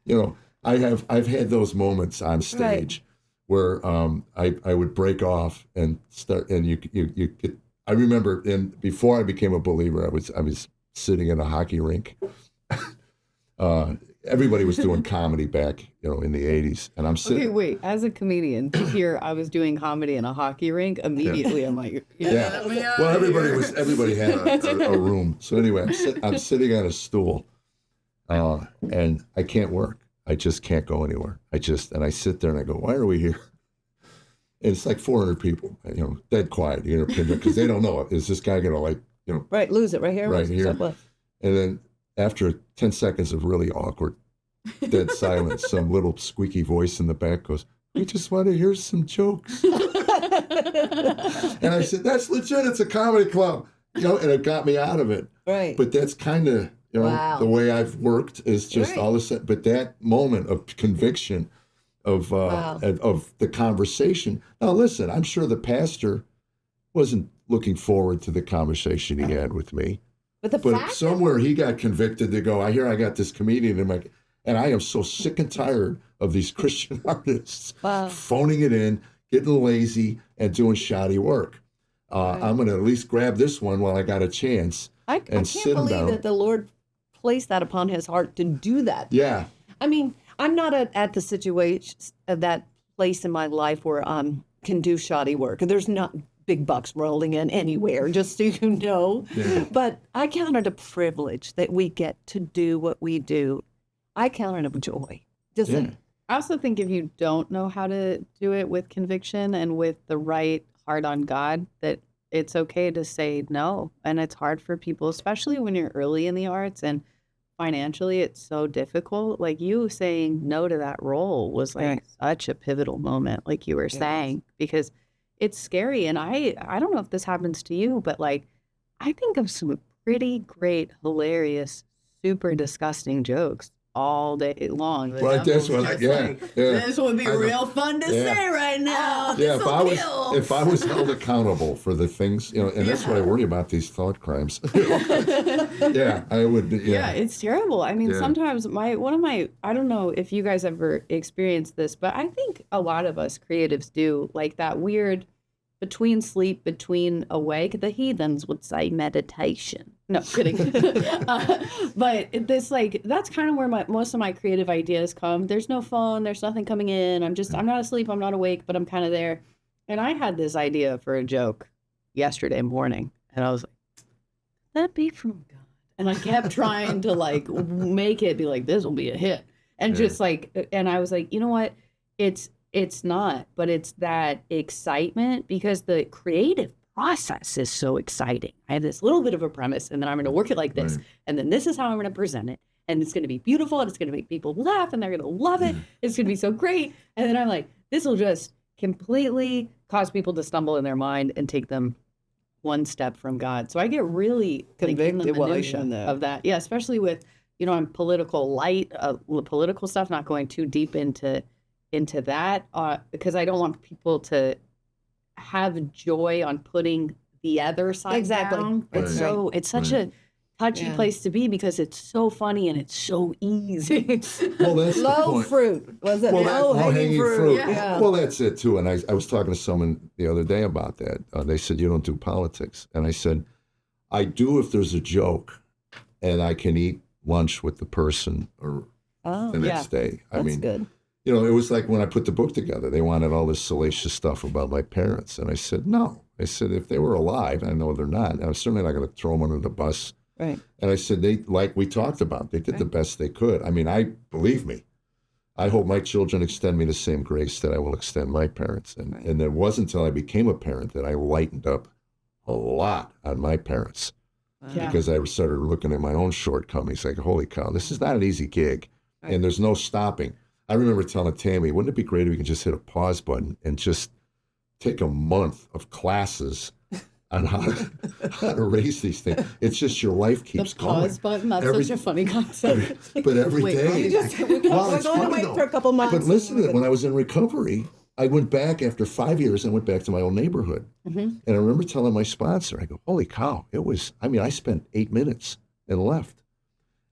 to, I've had those moments on stage where I would break off and start, and you get. I remember, before I became a believer, I was sitting in a hockey rink. Everybody was doing comedy back, in the 80s, and I'm sitting. Okay, wait. As a comedian, to hear I was doing comedy in a hockey rink, immediately I'm like, yeah. Well, everybody had a room. So anyway, I'm sitting on a stool, and I can't work. I just can't go anywhere. And I sit there and I go, why are we here? And it's like 400 people, dead quiet, because they don't know. Is this guy going to right, lose it right here? Right here. And then after 10 seconds of really awkward, dead silence, some little squeaky voice in the back goes, we just want to hear some jokes. And I said, that's legit. It's a comedy club, and it got me out of it. Right. But that's kind of, the way I've worked is just all of a sudden. But that moment of conviction of the conversation. Now, listen, I'm sure the pastor wasn't looking forward to the conversation he had with me. But somewhere he got convicted to go, I got this comedian and I am so sick and tired of these Christian artists phoning it in, getting lazy, and doing shoddy work. I'm going to at least grab this one while I got a chance. I can't believe that the Lord placed that upon his heart to do that. Yeah. I mean, I'm not at the situation of that place in my life where I can do shoddy work. There's not big bucks rolling in anywhere, just so you know. Yeah. But I count it a privilege that we get to do what we do. I count it a joy. I also think if you don't know how to do it with conviction and with the right heart on God, that it's okay to say no. And it's hard for people, especially when you're early in the arts and financially it's so difficult. Like you saying no to that role was such a pivotal moment, like you were saying, because it's scary. And I don't know if this happens to you, but I think of some pretty great, hilarious, super disgusting jokes all day long. Right, that's what this would be real fun to say right now. Yeah, if I was held accountable for the things, and that's what I worry about, these thought crimes. I would. Yeah, it's terrible. I mean, sometimes I don't know if you guys ever experienced this, but I think a lot of us creatives do, like that weird between sleep, between awake. The heathens would say meditation. No, kidding. But this, that's kind of where most of my creative ideas come. There's no phone. There's nothing coming in. I'm not asleep. I'm not awake, but I'm kind of there. And I had this idea for a joke yesterday morning. And I was like, that be from God. And I kept trying to make it be like, this will be a hit. And and I was like, you know what? It's not, but it's that excitement because the creative process is so exciting. I have this little bit of a premise and then I'm going to work it like this. Right. And then this is how I'm going to present it. And it's going to be beautiful and it's going to make people laugh and they're going to love it. It's going to be so great. And then I'm like, this will just completely cause people to stumble in their mind and take them one step from God. So I get really like, in the Convicted while you're minutia in there. of that. Yeah, especially with, on political political stuff, not going too deep into that, because I don't want people to have joy on putting the other side down. Right. It's such a touchy place to be because it's so funny and it's so easy. Well, that's the Low point. fruit. Was it Well, low hanging fruit? Yeah. Well, that's it too. And I was talking to someone the other day about that. They said, you don't do politics. And I said, I do if there's a joke and I can eat lunch with the person or the next day. I mean, good. It was like when I put the book together, they wanted all this salacious stuff about my parents. And I said, no. I said, if they were alive, I know they're not. I'm certainly not going to throw them under the bus. Right. And I said, they, like we talked about, they did the best they could. I mean, believe me, I hope my children extend me the same grace that I will extend my parents. And it wasn't until I became a parent that I lightened up a lot on my parents. Because I started looking at my own shortcomings, like, holy cow, this is not an easy gig. Right. And there's no stopping. I remember telling Tammy, wouldn't it be great if we could just hit a pause button and just take a month of classes on how to raise these things. It's just your life keeps going. The pause button, that's such a funny concept. But every day. We're going to wait for a couple months. But listen to it, when I was in recovery, I went back after 5 years, I went back to my old neighborhood. And I remember telling my sponsor, I go, holy cow, I spent 8 minutes and left.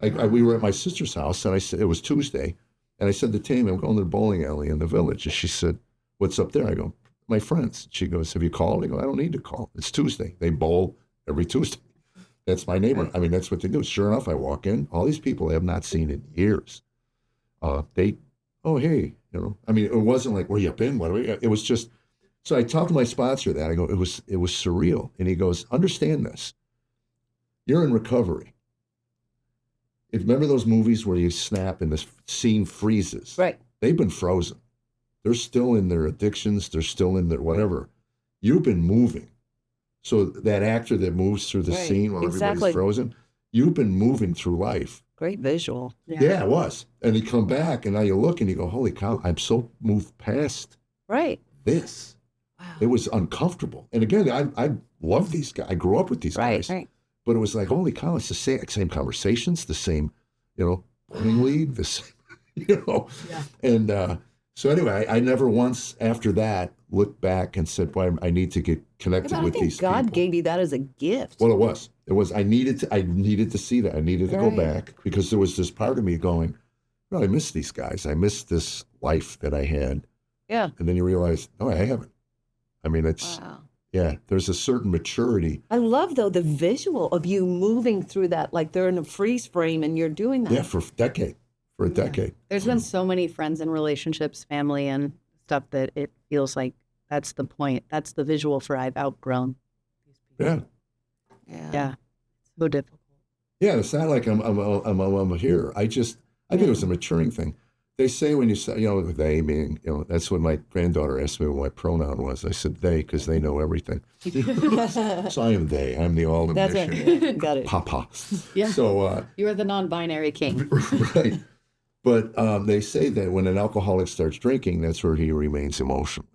We were at my sister's house, and I said, it was Tuesday, and I said to Tammy, I'm going to the bowling alley in the village. And she said, what's up there? I go, my friends. She goes, have you called? I go, I don't need to call. It's Tuesday. They bowl every Tuesday. That's my neighbor. I mean, that's what they do. Sure enough, I walk in. All these people I have not seen in years. Hey, it wasn't like, where you been? It was just, so I talked to my sponsor that. I go, it was surreal. And he goes, understand this. You're in recovery. Remember those movies where you snap and the scene freezes? Right. They've been frozen. They're still in their addictions. They're still in their whatever. You've been moving. So that actor that moves through the scene while everybody's frozen, you've been moving through life. Great visual. Yeah, it was. And you come back and now you look and you go, holy cow, I'm so moved past this. Wow. It was uncomfortable. And again, I love these guys. I grew up with these guys. Right. But it was like, holy cow, it's the same conversations, the same, bowling league, the same, Yeah. And so anyway, I never once after that looked back and said, boy, I need to get connected with these people. God gave you that as a gift. Well, it was. I needed to see that. I needed to go back because there was this part of me going, well, I miss these guys. I miss this life that I had. Yeah. And then you realize, no, I haven't. I mean, it's, there's a certain maturity. I love, though, the visual of you moving through that, like they're in a freeze frame and you're doing that. Yeah, for a decade. There's been so many friends and relationships, family and stuff that it feels like that's the point. That's the visual for I've outgrown these people. Yeah. So difficult. Yeah, it's not like I'm here. I think it was a maturing thing. They say when you say, they meaning, that's when my granddaughter asked me what my pronoun was. I said they because they know everything. So I am they. I'm the all-omniscient. That's right. Got it. Papa. Yeah. So you're the non-binary king. Right. But they say that when an alcoholic starts drinking, that's where he remains emotionally.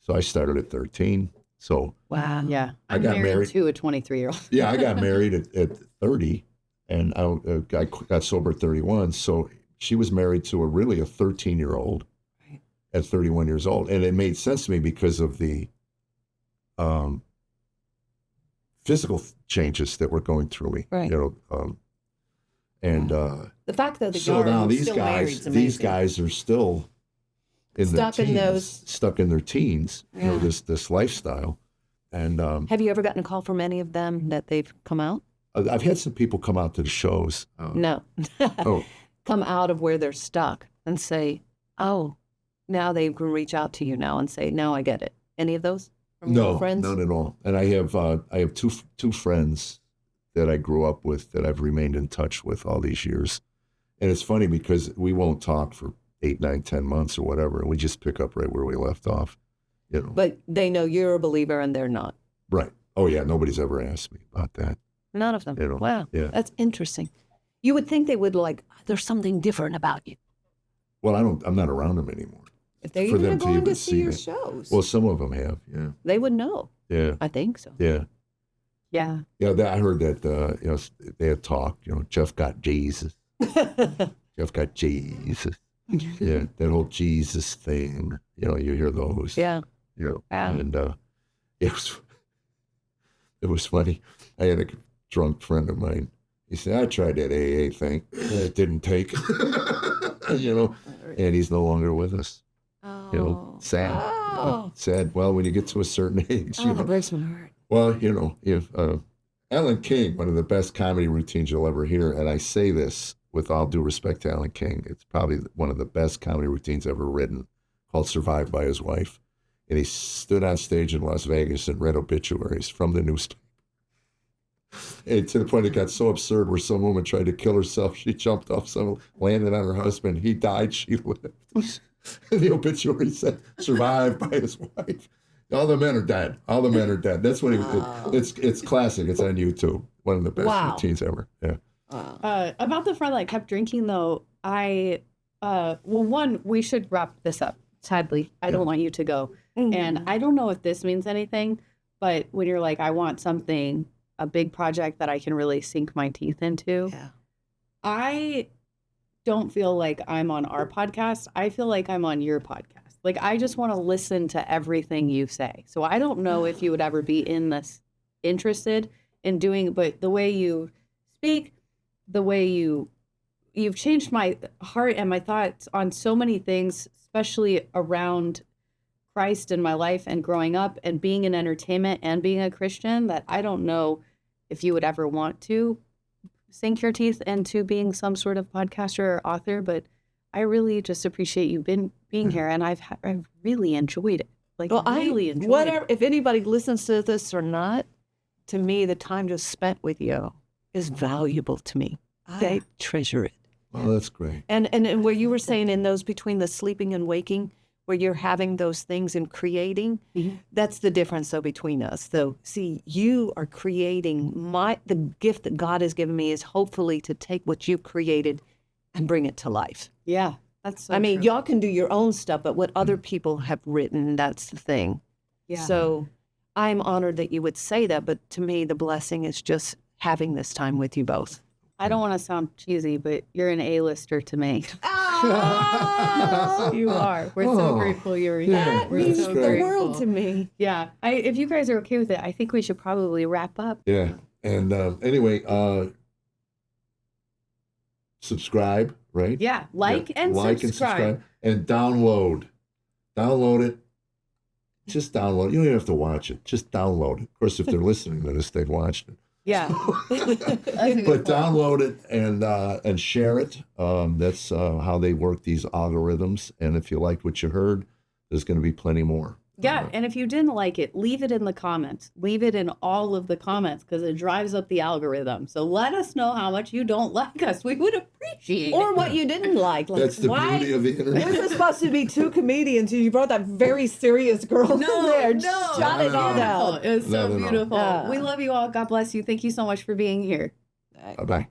So I started at 13. So wow. Yeah. I got married to a 23-year-old. Yeah, I got married at 30, and I got sober at 31. So she was married to a 13-year-old at 31 years old. And it made sense to me because of the physical changes that were going through me. Right. And the fact that so now these guys are still stuck in their teens, this lifestyle. And have you ever gotten a call from any of them that they've come out? I've had some people come out to the shows. No. Come out of where they're stuck and say, oh, now they can reach out to you now and say, now I get it. Any of those? No, none at all. And I have two friends that I grew up with that I've remained in touch with all these years. And it's funny because we won't talk for 8, 9, 10 months or whatever. And we just pick up right where we left off. But they know you're a believer and they're not. Right. Oh, yeah. Nobody's ever asked me about that. None of them. Wow. Yeah. That's interesting. You would think they would there's something different about you. Well, I'm not around them anymore. If they're for even them to going even to see your that. shows, Well, some of them have, yeah. they would know. Yeah, I think so. yeah. Yeah. Yeah, I heard that, they had talked, Jeff got Jesus. Jeff got Jesus. Yeah, that whole Jesus thing, you hear those. Yeah. And it was funny. I had a drunk friend of mine. He said, I tried that AA thing. It didn't take, and he's no longer with us. Sad. Oh. Sad. Well, when you get to a certain age, That breaks my heart. Well, if Alan King, one of the best comedy routines you'll ever hear, and I say this with all due respect to Alan King, it's probably one of the best comedy routines ever written, called Survived by His Wife. And he stood on stage in Las Vegas and read obituaries from the newspaper. And to the point it got so absurd where some woman tried to kill herself. She jumped off, landed on her husband. He died, she lived. And the obituary said, survived by his wife. All the men are dead. All the men are dead. That's what he did. It's classic. It's on YouTube. One of the best routines ever. Yeah. About the friend that kept drinking, though, we should wrap this up. Sadly, I don't want you to go. Mm-hmm. And I don't know if this means anything, but when you're like, I want something, a big project that I can really sink my teeth into. Yeah. I don't feel like I'm on our podcast. I feel like I'm on your podcast. Like, I just want to listen to everything you say. So I don't know if you would ever be interested in doing, but the way you speak, the way you've changed my heart and my thoughts on so many things, especially around Christ in my life and growing up and being in entertainment and being a Christian, that I don't know if you would ever want to sink your teeth into being some sort of podcaster or author, but I really just appreciate you being here, and I've really enjoyed it. Like, well, really enjoyed it. If anybody listens to this or not, to me, the time just spent with you is valuable to me. I treasure it. Oh, that's great. And where you were saying in those between the sleeping and waking, where you're having those things and creating, that's the difference though between us. So see, you are creating the gift that God has given me is hopefully to take what you've created and bring it to life. Yeah, that's so I mean, true. y'all can do your own stuff, but what other people have written, that's the thing. Yeah. So I'm honored that you would say that, but to me, the blessing is just having this time with you both. I don't want to sound cheesy, but you're an A-lister to me. Oh! You are. We're so grateful you're here. That means the world to me. Yeah. If you guys are okay with it, I think we should probably wrap up. Yeah. And anyway, subscribe, right? Yeah. Like and subscribe. And download. Download it. Just download it. You don't even have to watch it. Just download it. Of course, if they're listening to this, they've watched it. Yeah. But download it and share it. That's how they work these algorithms. And if you liked what you heard, there's going to be plenty more. Yeah, and if you didn't like it, leave it in the comments. Leave it in all of the comments because it drives up the algorithm. So let us know how much you don't like us. We would appreciate it. Or what you didn't like. That's the beauty of the internet. This is supposed to be two comedians, and you brought that very serious girl in there. Shut it all down. It was so beautiful. No. We love you all. God bless you. Thank you so much for being here. Bye-bye.